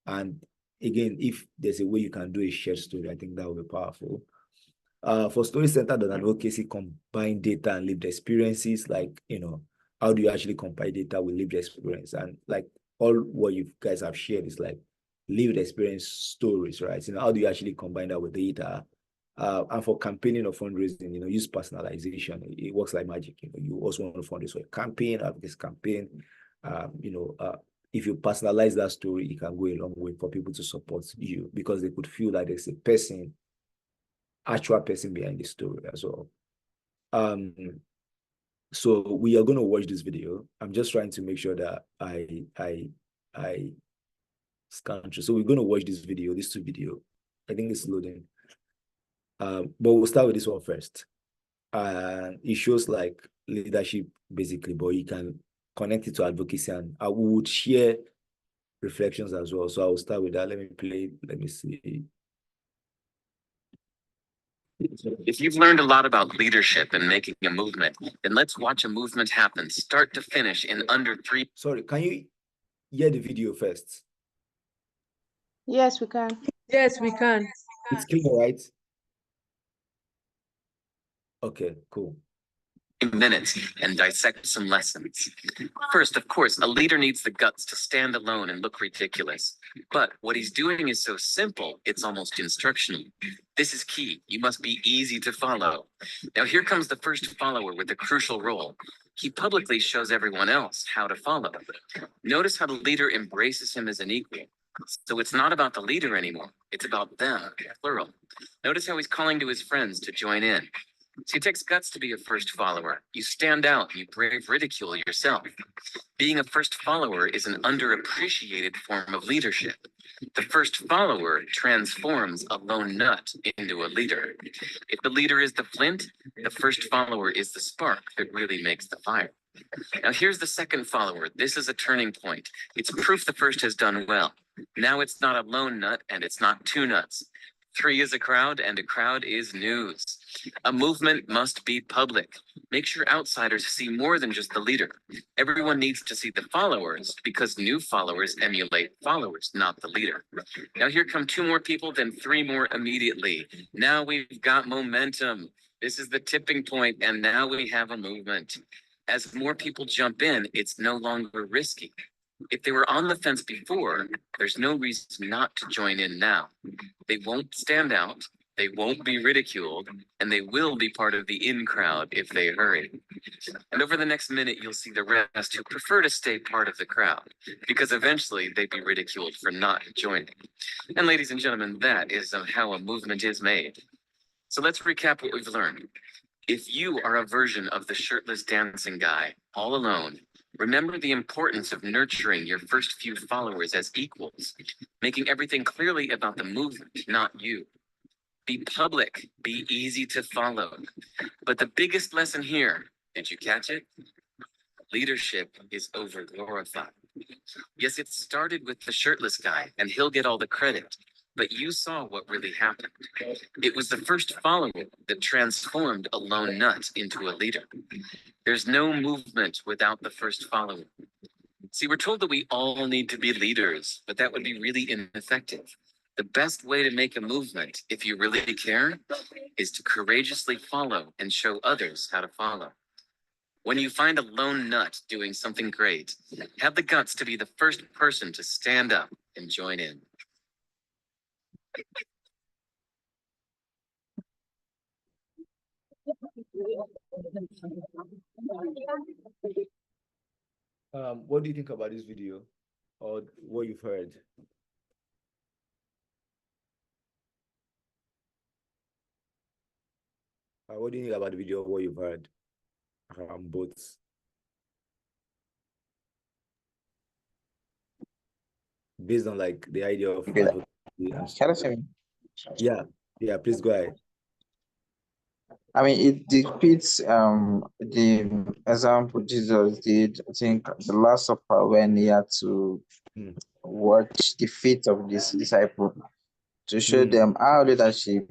and again, if there's a way you can do a shared story, I think that will be powerful. For story-centered and advocacy, combine data and lived experiences, like, how do you actually compile data with lived experience? And like all what you guys have shared is like lived experience stories, right? How do you actually combine that with data? And for campaigning or fundraising, use personalization. It works like magic. You also want to fundraise for a campaign, advocacy campaign. If you personalize that story, it can go a long way for people to support you because they could feel like there's a actual person behind the story as well. So we are going to watch this video. I'm just trying to make sure that I scan through. So we're going to watch this video, these two videos. I think it's loading. But we'll start with this one first. It shows like leadership basically, but you can connect it to advocacy, and I would share reflections as well. So I will start with that. Let me play. Let me see. If you've learned a lot about leadership and making a movement, then let's watch a movement happen start to finish in under 3. Sorry, can you hear the video first? Yes, we can. Yes, we can. It's clear, right? Okay, cool. Minutes and dissect some lessons. First, of course, a leader needs the guts to stand alone and look ridiculous. But what he's doing is so simple, it's almost instructional. This is key. You must be easy to follow. Now, here comes the first follower with a crucial role. He publicly shows everyone else how to follow. Notice how the leader embraces him as an equal. So it's not about the leader anymore. It's about them, plural. Notice how he's calling to his friends to join in. So it takes guts to be a first follower. You stand out, you brave ridicule yourself. Being a first follower is an underappreciated form of leadership. The first follower transforms a lone nut into a leader. If the leader is the flint, the first follower is the spark that really makes the fire. Now here's the second follower. This is a turning point. It's proof the first has done well. Now it's not a lone nut and it's not two nuts. 3 is a crowd and a crowd is news. A movement must be public. Make sure outsiders see more than just the leader. Everyone needs to see the followers because new followers emulate followers, not the leader. Now here come 2 more people, then 3 more immediately. Now we've got momentum. This is the tipping point, and now we have a movement. As more people jump in, it's no longer risky. If they were on the fence before, there's no reason not to join in now. They won't stand out, they won't be ridiculed, and they will be part of the in crowd if they hurry. And over the next minute, you'll see the rest who prefer to stay part of the crowd, because eventually they'd be ridiculed for not joining. And ladies and gentlemen, that is how a movement is made. So let's recap what we've learned. If you are a version of the shirtless dancing guy, all alone, remember the importance of nurturing your first few followers as equals, making everything clearly about the movement, not you. Be public, be easy to follow. But the biggest lesson here, did you catch it? Leadership is overglorified. Yes, it started with the shirtless guy, and he'll get all the credit. But you saw what really happened. It was the first follower that transformed a lone nut into a leader. There's no movement without the first follower. See, we're told that we all need to be leaders, but that would be really ineffective. The best way to make a movement, if you really care, is to courageously follow and show others how to follow. When you find a lone nut doing something great, have the guts to be the first person to stand up and join in. What do you think about this video or what you've heard? What do you think about the video or what you've heard? Both. Based on like the idea of advocacy and Can I say? yeah, please go ahead. I mean, it depicts the example Jesus did. I think the Last Supper when he had to watch the feet of this disciple to show them how leadership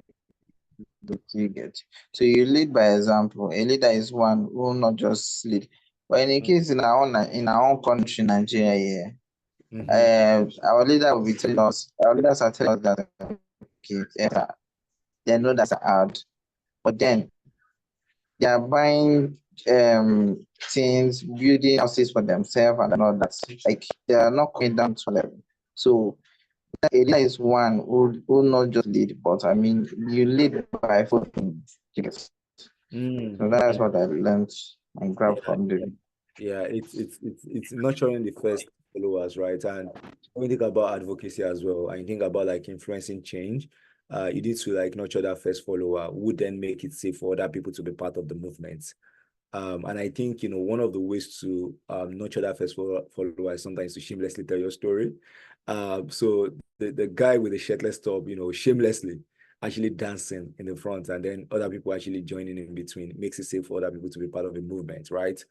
you get. So you lead by example. A leader is one who will not just lead. But in the case in our own country, Nigeria, our leader will be telling us, our leaders are telling us that okay, they know that's hard, but then they are buying things, building houses for themselves and all that. Like they are not coming down to level. So a leader is one who not just lead, but I mean you lead by following. So that's what I learned and grabbed from the. Yeah, it's nurturing the first followers, right? And when you think about advocacy as well, and you think about like influencing change, you need to like nurture that first follower who then make it safe for other people to be part of the movement. And I think, one of the ways to nurture that first follower is sometimes to shamelessly tell your story. So the guy with the shirtless top, shamelessly actually dancing in the front, and then other people actually joining in between makes it safe for other people to be part of the movement, right?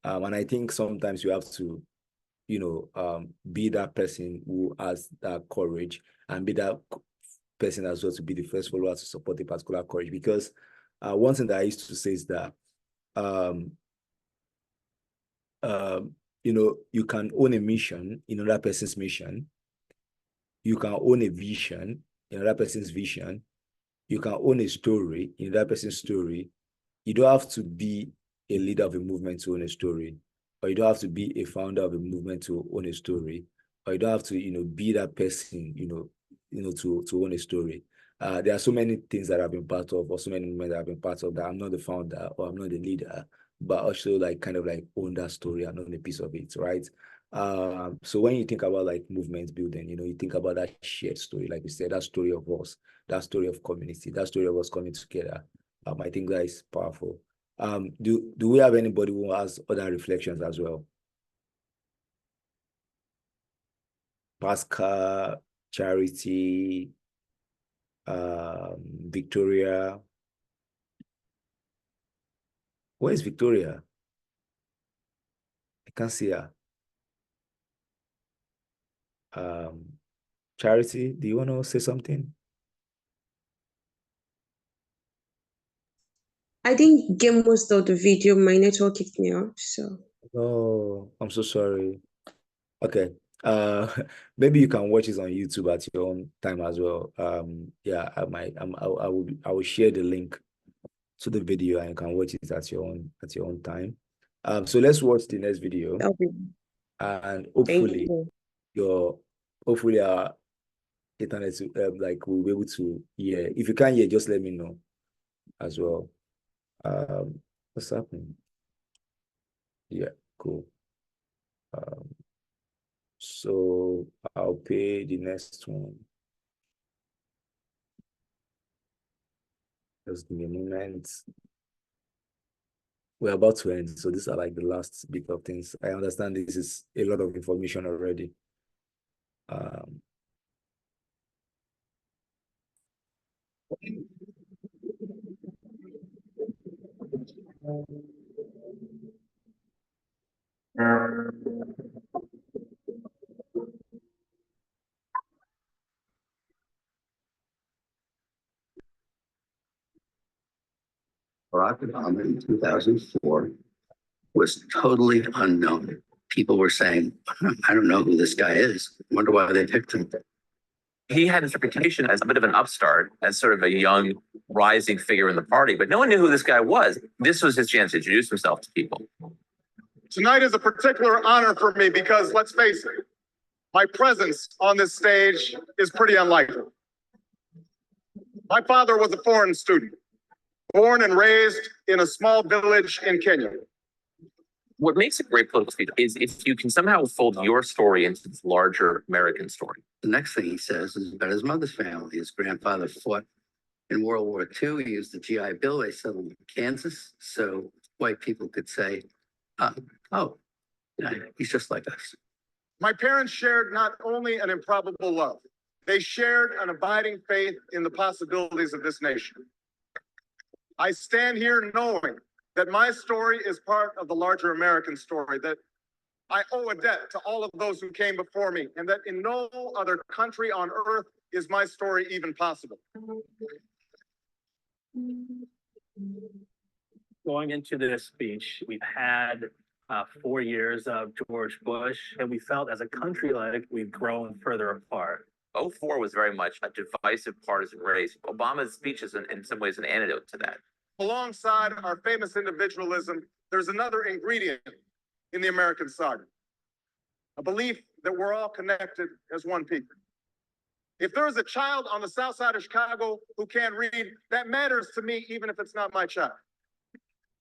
And I think sometimes you have to, be that person who has that courage, and be that person as well to be the first follower to support a particular courage. Because one thing that I used to say is that, um, you can own a mission in another person's mission. You can own a vision in another person's vision. You can own a story in another person's story. You don't have to be a leader of a movement to own a story, or you don't have to be a founder of a movement to own a story, or you don't have to, be that person, to own a story. There are so many things that I've been part of, or so many movements that I've been part of, that I'm not the founder or I'm not the leader, but also like kind of like own that story and own a piece of it, right? So when you think about like movement building, you think about that shared story, like we said, that story of us, that story of community, that story of us coming together. I think that is powerful. Do we have anybody who has other reflections as well? Pascal, Charity, Victoria. Where is Victoria? I can't see her. Charity, do you want to say something? I didn't get most of the video. My network kicked me out. So. Oh, I'm so sorry. Okay. Maybe you can watch it on YouTube at your own time as well. Yeah, I will share the link to the video, and you can watch it at your own time. So let's watch the next video, and hopefully our internet like we'll be able to hear. If you can't hear, just let me know as well. What's happening? Yeah, cool. So I'll pay the next one. Just give me a moment. We're about to end, so these are like the last bit of things. I understand this is a lot of information already. Barack Obama in 2004 was totally unknown. People were saying, I don't know who this guy is. I wonder why they picked him. He had his reputation as a bit of an upstart, as sort of a young, rising figure in the party, but no one knew who this guy was. This was his chance to introduce himself to people. Tonight is a particular honor for me because, let's face it, my presence on this stage is pretty unlikely. My father was a foreign student, born and raised in a small village in Kenya. What makes a great political speech is if you can somehow fold your story into this larger American story. The next thing he says is about his mother's family. His grandfather fought in World War II. He used the GI Bill. They settled in Kansas. So white people could say, oh, yeah, he's just like us. My parents shared not only an improbable love, they shared an abiding faith in the possibilities of this nation. I stand here knowing that my story is part of the larger American story, that I owe a debt to all of those who came before me, and that in no other country on earth is my story even possible. Going into this speech, we've had 4 years of George Bush, and we felt as a country like we've grown further apart. '04 was very much a divisive partisan race. Obama's speech is in some ways an antidote to that. Alongside our famous individualism, there's another ingredient in the American saga, a belief that we're all connected as one people. If there's a child on the south side of Chicago who can't read, that matters to me, even if it's not my child.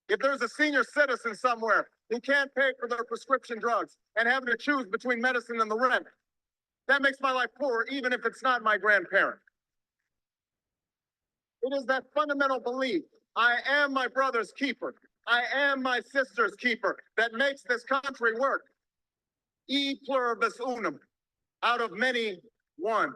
If there's a senior citizen somewhere who can't pay for their prescription drugs and having to choose between medicine and the rent, that makes my life poor, even if it's not my grandparent. It is that fundamental belief, I am my brother's keeper, I am my sister's keeper, that makes this country work. E pluribus unum, out of many, one.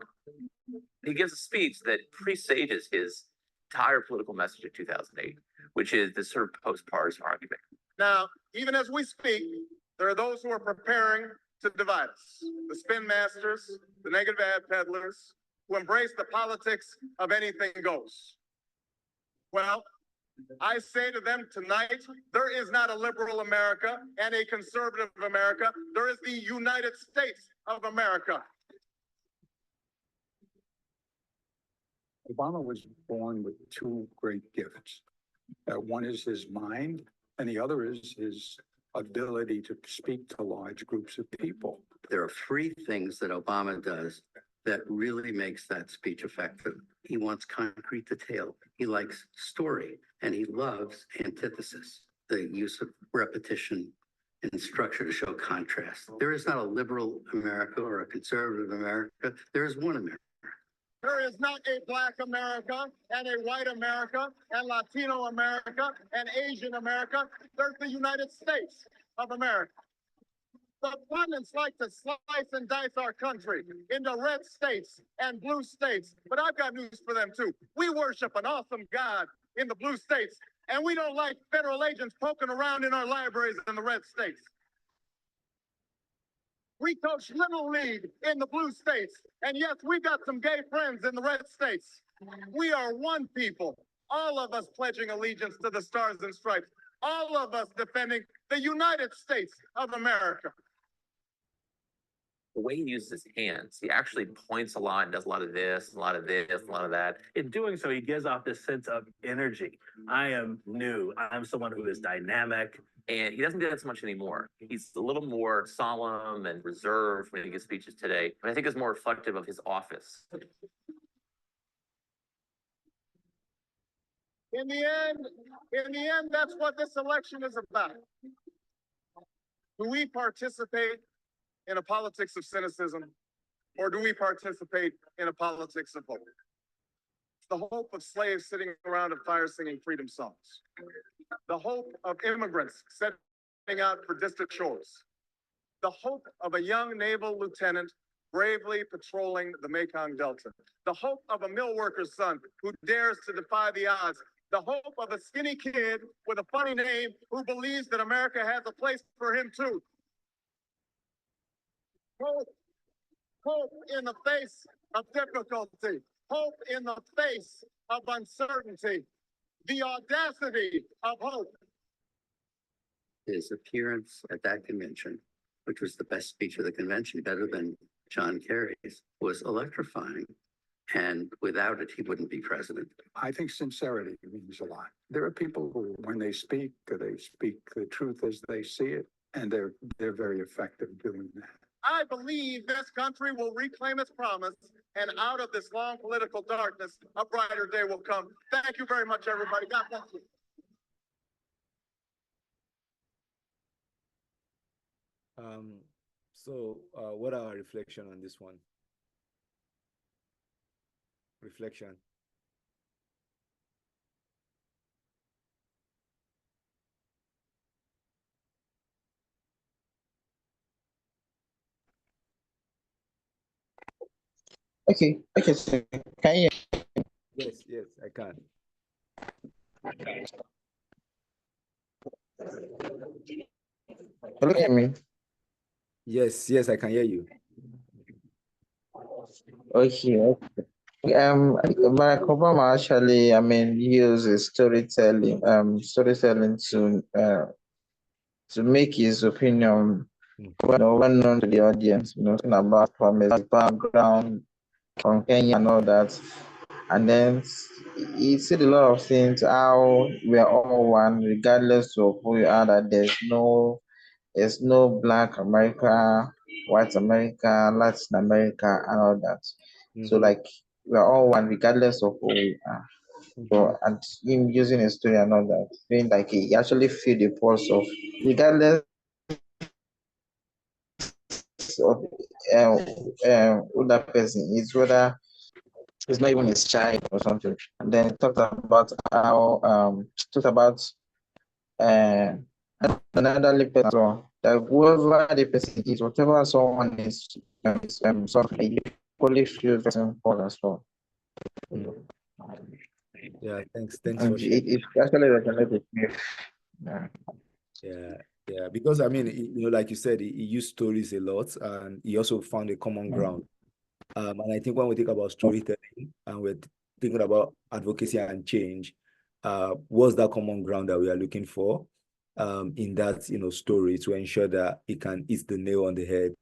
He gives a speech that presages his entire political message of 2008, which is this sort of post-partisan argument. Now, even as we speak, there are those who are preparing to divide us. The spin masters, the negative ad peddlers, who embrace the politics of anything goes. Well, I say to them tonight, there is not a liberal America and a conservative America. There is the United States of America. Obama was born with two great gifts. One is his mind, and the other is his ability to speak to large groups of people. There are three things that Obama does that really makes that speech effective. He wants concrete detail. He likes story, and he loves antithesis, the use of repetition and structure to show contrast. There is not a liberal America or a conservative America. There is one America. There is not a Black America and a white America and Latino America and Asian America. There's the United States of America. The pundits like to slice and dice our country into red states and blue states. But I've got news for them too. We worship an awesome God in the blue states, and we don't like federal agents poking around in our libraries in the red states. We coach Little League in the blue states. And yes, we got some gay friends in the red states. We are one people, all of us pledging allegiance to the Stars and Stripes, all of us defending the United States of America. The way he uses his hands, he actually points a lot and does a lot of this, a lot of this, a lot of that. In doing so, he gives off this sense of energy. I am new. I'm someone who is dynamic. And he doesn't do that so much anymore. He's a little more solemn and reserved when he gives speeches today. And I think it's more reflective of his office. In the end, that's what this election is about. Do we participate in a politics of cynicism, or do we participate in a politics of hope? The hope of slaves sitting around a fire singing freedom songs. The hope of immigrants setting out for distant shores. The hope of a young naval lieutenant bravely patrolling the Mekong Delta. The hope of a mill worker's son who dares to defy the odds. The hope of a skinny kid with a funny name who believes that America has a place for him too. Hope in the face of difficulty. Hope in the face of uncertainty. The audacity of hope. His appearance at that convention, which was the best speech of the convention, better than John Kerry's, was electrifying. And without it, he wouldn't be president. I think sincerity means a lot. There are people who, when they speak the truth as they see it, and they're very effective doing that. I believe this country will reclaim its promise, and out of this long political darkness, a brighter day will come. Thank you very much, everybody. God bless you. What are our reflection on this one? Reflection. Okay, so can you? Yes, I can. Look at me. Yes, yes, I can hear you. Okay. Barack Obama actually, uses storytelling to make his opinion well known to the audience. Talking about from his background from Kenya and all that. And then he said a lot of things, how we are all one, regardless of who you are, that there's no Black America, White America, Latin America, and all that. So like we're all one, regardless of who we are. So and him using his story and all that, feeling like he actually feel the pulse of regardless of who that person is, whether it's not even his child or something. And then talked about how talked about uh another person as well. That whoever the person is, whatever someone is suffering, you equally feel the person for as well. Yeah, thanks And for sharing. it actually resonated with me. Yeah. Yeah, because I mean, like you said, he used stories a lot, and he also found a common ground. And I think when we think about storytelling and we're thinking about advocacy and change, what's that common ground that we are looking for in that story to ensure that it can hit the nail on the head,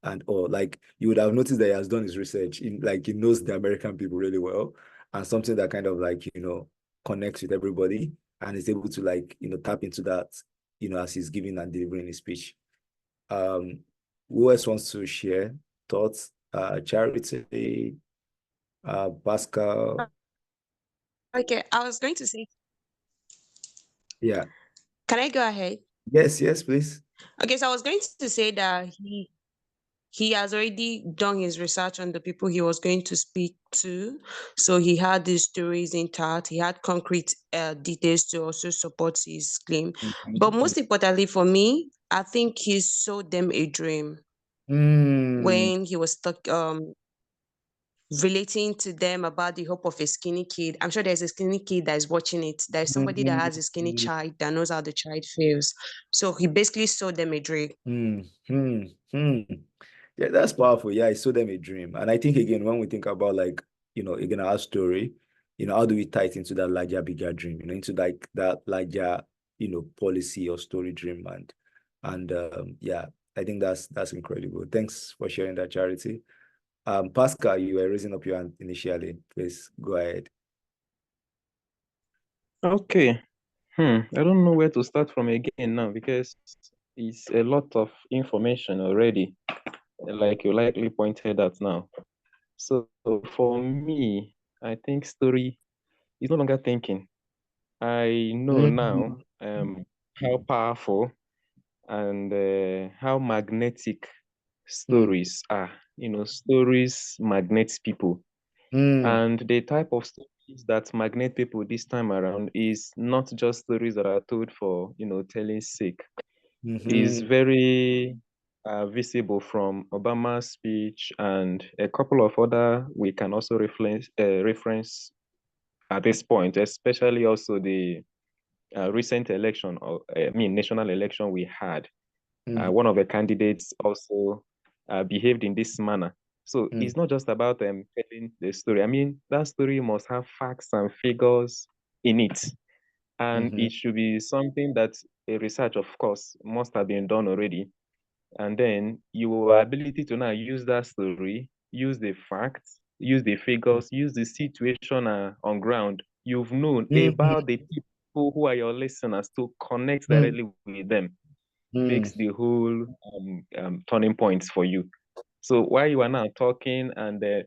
and or like you would have noticed that he has done his research in, like, he knows the American people really well, and something that kind of like connects with everybody and is able to like tap into that as he's giving and delivering his speech. Who else wants to share thoughts? Charity, Pascal. Okay, I was going to say, Yeah. can I go ahead? Yes, please. Okay, so I was going to say that he has already done his research on the people he was going to speak to. So he had these stories intact. He had concrete details to also support his claim. But most importantly for me, I think he sold them a dream when he was stuck relating to them about the hope of a skinny kid. I'm sure there's a skinny kid that is watching it. There's somebody that has a skinny child that knows how the child feels. So he basically sold them a dream. Yeah, that's powerful. Yeah, I saw them a dream. And I think again, when we think about like, again, our story, how do we tie it into that larger, bigger dream, into like that larger, policy or story dream. And yeah, I think that's incredible. Thanks for sharing that, Charity. Pascal, you were raising up your hand initially. Please go ahead. Okay. I don't know where to start from again now because it's a lot of information already, like you likely pointed out now. So for me, I think story is no longer thinking. I know now how powerful and how magnetic stories are. Stories magnet people. And the type of stories that magnet people this time around is not just stories that are told for, telling's sake. Is very visible from Obama's speech and a couple of other we can also reference at this point, especially also the recent election, or national election we had. One of the candidates also behaved in this manner. So it's not just about telling the story. I mean, that story must have facts and figures in it. And it should be something that a research, of course, must have been done already. And then your ability to now use that story, use the facts, use the figures, use the situation on ground. You've known about the people who are your listeners to connect directly with them makes the whole turning points for you. So while you are now talking and they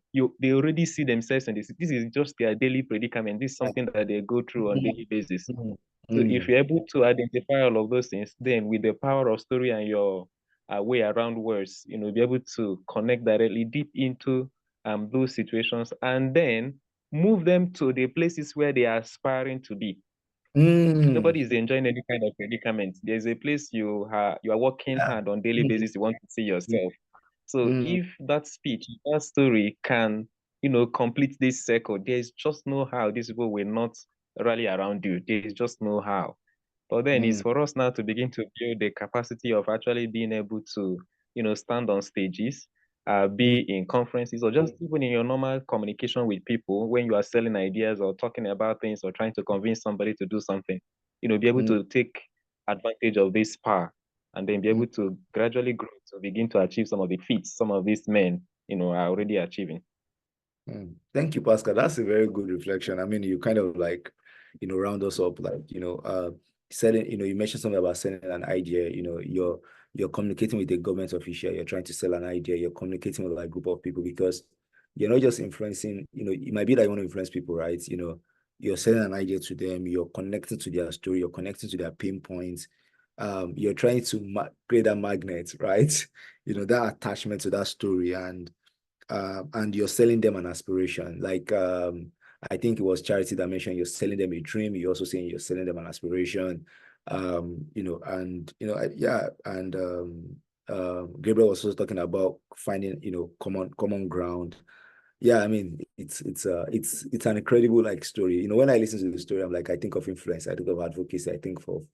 already see themselves in this is just their daily predicament. This is something that they go through on daily basis. So if you're able to identify all of those things, then with the power of story and your way around words, be able to connect directly deep into those situations and then move them to the places where they are aspiring to be. Nobody is enjoying any kind of predicament. There's a place you are working hard on daily basis. You want to see yourself. So if that speech, that story can, complete this circle, there's just no how these people will not rally around you. They just know how. But then it's for us now to begin to build the capacity of actually being able to, stand on stages, be in conferences, or just even in your normal communication with people when you are selling ideas or talking about things or trying to convince somebody to do something, be able to take advantage of this power and then be able to gradually grow to begin to achieve some of the feats some of these men, are already achieving. Thank you, Pascal. That's a very good reflection. I mean, you kind of like, round us up, like, selling, you mentioned something about selling an idea, you're communicating with a government official, you're trying to sell an idea, you're communicating with like a group of people because you're not just influencing, it might be that you want to influence people, right? You're selling an idea to them, you're connecting to their story, you're connecting to their pain points. You're trying to create a magnet, right? That attachment to that story, and you're selling them an aspiration. Like I think it was Charity that mentioned you're selling them a dream. You're also saying you're selling them an aspiration. Yeah, and Gabriel was also talking about finding common ground. Yeah, I mean it's an incredible like story. When I listen to the story, I'm like, I think of influence, I think of advocacy, I think of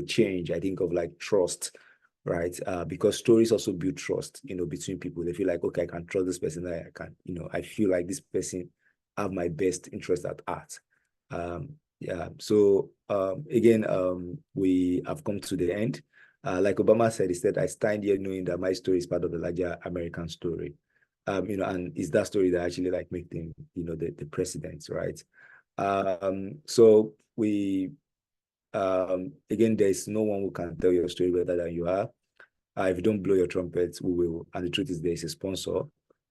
change, I think of like trust, right? Because stories also build trust, between people. They feel like, okay, I can trust this person. I can, I feel like this person have my best interest at heart. Yeah. So again, we have come to the end. Like Obama said, he said, I stand here knowing that my story is part of the larger American story. And it's that story that actually like make them, the president, right? So we again, there's no one who can tell your story better than you are. If you don't blow your trumpet, we will. And the truth is, there's a sponsor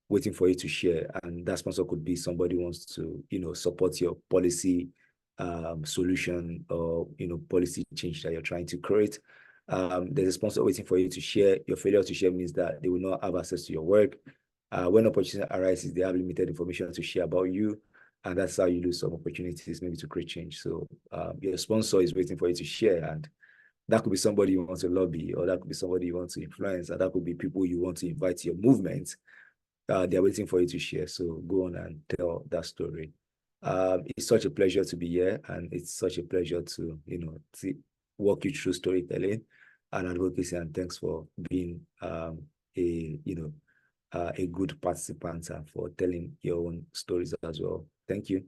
waiting for you to share, and that sponsor could be somebody who wants to, support your policy solution or policy change that you're trying to create. There's a sponsor waiting for you to share. Your failure to share means that they will not have access to your work. When opportunity arises, they have limited information to share about you. And that's how you lose some opportunities, maybe to create change. So your sponsor is waiting for you to share, and that could be somebody you want to lobby, or that could be somebody you want to influence, and that could be people you want to invite to your movement. They're waiting for you to share. So go on and tell that story. It's such a pleasure to be here, and it's such a pleasure to walk you through storytelling and advocacy. And thanks for being a good participant and for telling your own stories as well. Thank you.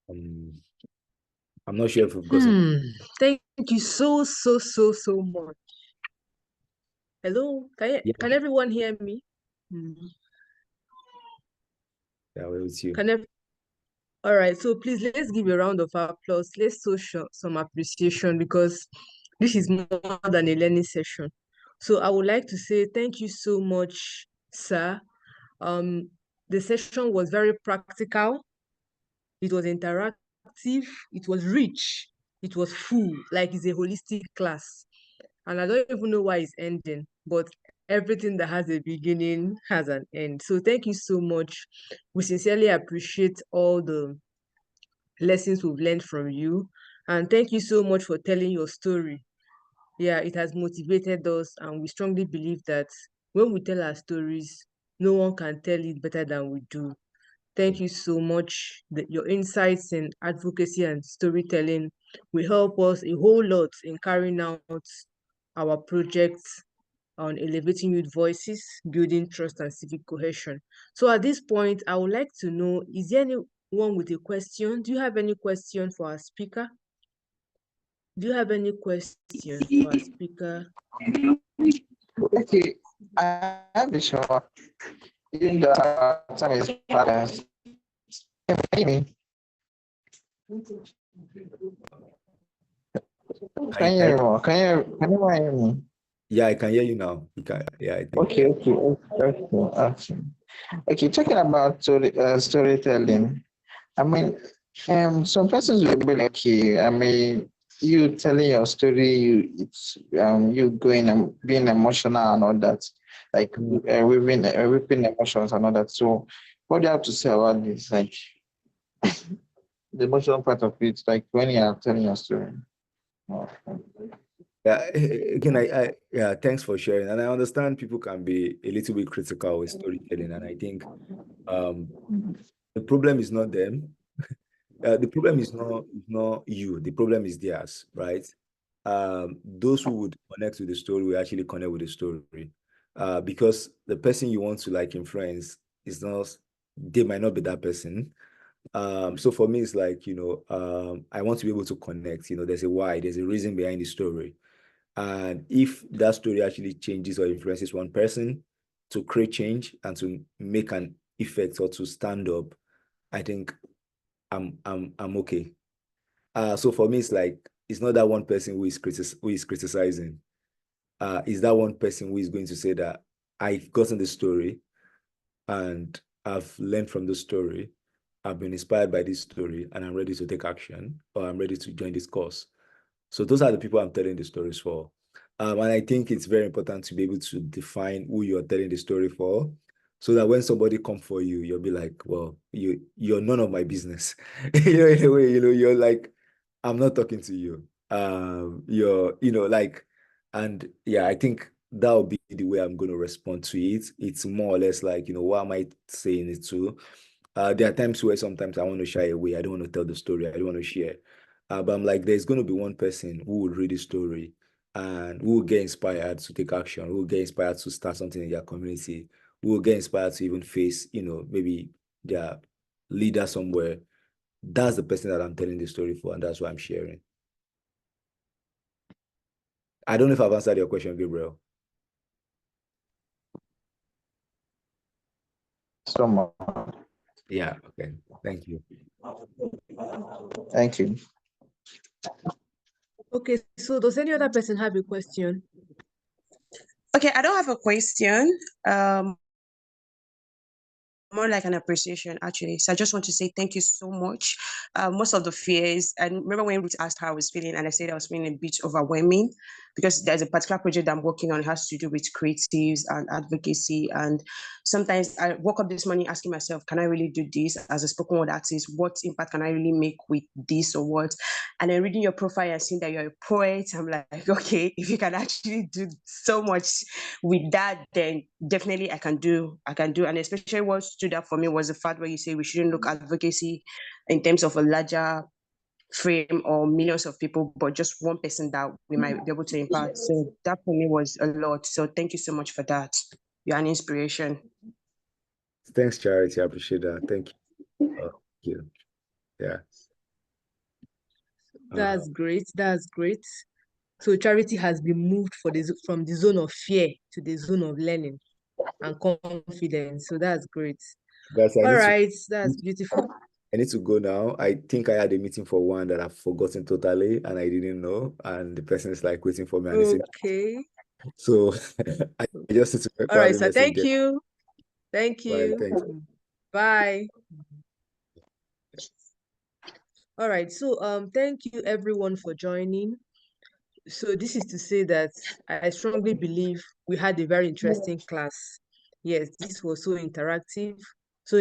I'm not sure if we've got Thank you so much. Hello, can everyone hear me? Yeah, we're with you. All right, so please let's give a round of applause. Let's show some appreciation because this is more than a learning session. So I would like to say thank you so much, sir. The session was very practical. It was interactive. It was rich. It was full, like it's a holistic class. And I don't even know why it's ending, but everything that has a beginning has an end. So thank you so much. We sincerely appreciate all the lessons we've learned from you. And thank you so much for telling your story. Yeah, it has motivated us, and we strongly believe that when we tell our stories, no one can tell it better than we do. Thank you so much. Your insights in advocacy and storytelling will help us a whole lot in carrying out our projects on elevating youth voices, building trust and civic cohesion. So at this point, I would like to know, is there anyone with a question? Do you have any question for our speaker? Do you have any question for our speaker? Okay, I have a short. Even though our time is fast. Can you hear me? Can you hear me? Can you hear me? Yeah, I can hear you now. Yeah, I think. Okay. Okay, talking about storytelling. I mean, some persons will be like, okay, I mean, you telling your story, you going and being emotional and all that, like weaving emotions and all that. So, what do you have to say about this? Like the emotional part of it, like when you are telling your story. Yeah, again, yeah, thanks for sharing. And I understand people can be a little bit critical with storytelling, and I think the problem is not them. The problem is not you. The problem is theirs, right? Those who would connect with the story will actually connect with the story, because the person you want to like influence is not. They might not be that person. So for me, it's like, I want to be able to connect. There's a why, there's a reason behind the story. And if that story actually changes or influences one person to create change and to make an effect or to stand up, I think I'm okay. So for me, it's like it's not that one person who is criticizing. Is that one person who is going to say that I've gotten the story and I've learned from the story, I've been inspired by this story, and I'm ready to take action, or I'm ready to join this course. So those are the people I'm telling the stories for. And I think it's very important to be able to define who you're telling the story for, so that when somebody come for you, you'll be like, well, you're none of my business. In a way, you're like, I'm not talking to you. You're like, and yeah, I think that'll be the way I'm going to respond to it. It's more or less like, what am I saying it to? There are times where sometimes I want to shy away. I don't want to tell the story. I don't want to share. But I'm like, there's going to be one person who will read the story and who will get inspired to take action, who will get inspired to start something in their community, who will get inspired to even face, maybe their leader somewhere. That's the person that I'm telling the story for, and that's why I'm sharing. I don't know if I've answered your question, Gabriel. So much. Yeah, okay. Thank you. Thank you. Okay, so does any other person have a question? Okay, I don't have a question. More like an appreciation, actually. So I just want to say thank you so much. Most of the fears, and remember when Ruth asked how I was feeling, and I said I was feeling a bit overwhelming because there's a particular project I'm working on. It has to do with creatives and advocacy. And sometimes I woke up this morning asking myself, can I really do this as a spoken word artist? What impact can I really make with this or what? And then reading your profile and seeing that you're a poet, I'm like, okay, if you can actually do so much with that, then definitely I can do. And especially what stood out for me was the fact where you say we shouldn't look at advocacy in terms of a larger frame or millions of people, but just one person that we might be able to impact. So that for me was a lot. So thank you so much for that. You're an inspiration. Thanks, Charity. I appreciate that. Thank you. Thank you. Yeah. That's great. That's great. So Charity has been moved from the zone of fear to the zone of learning and confidence. So that's great. Guys, All right, that's beautiful. I need to go now. I think I had a meeting for one that I've forgotten totally and I didn't know. And the person is like waiting for me and it's Okay. so I just need to All right, a so message thank there. you. Thank Bye. you. Thank you. Bye. All right, so thank you everyone for joining. So this is to say that I strongly believe we had a very interesting class. Yes, this was so interactive, so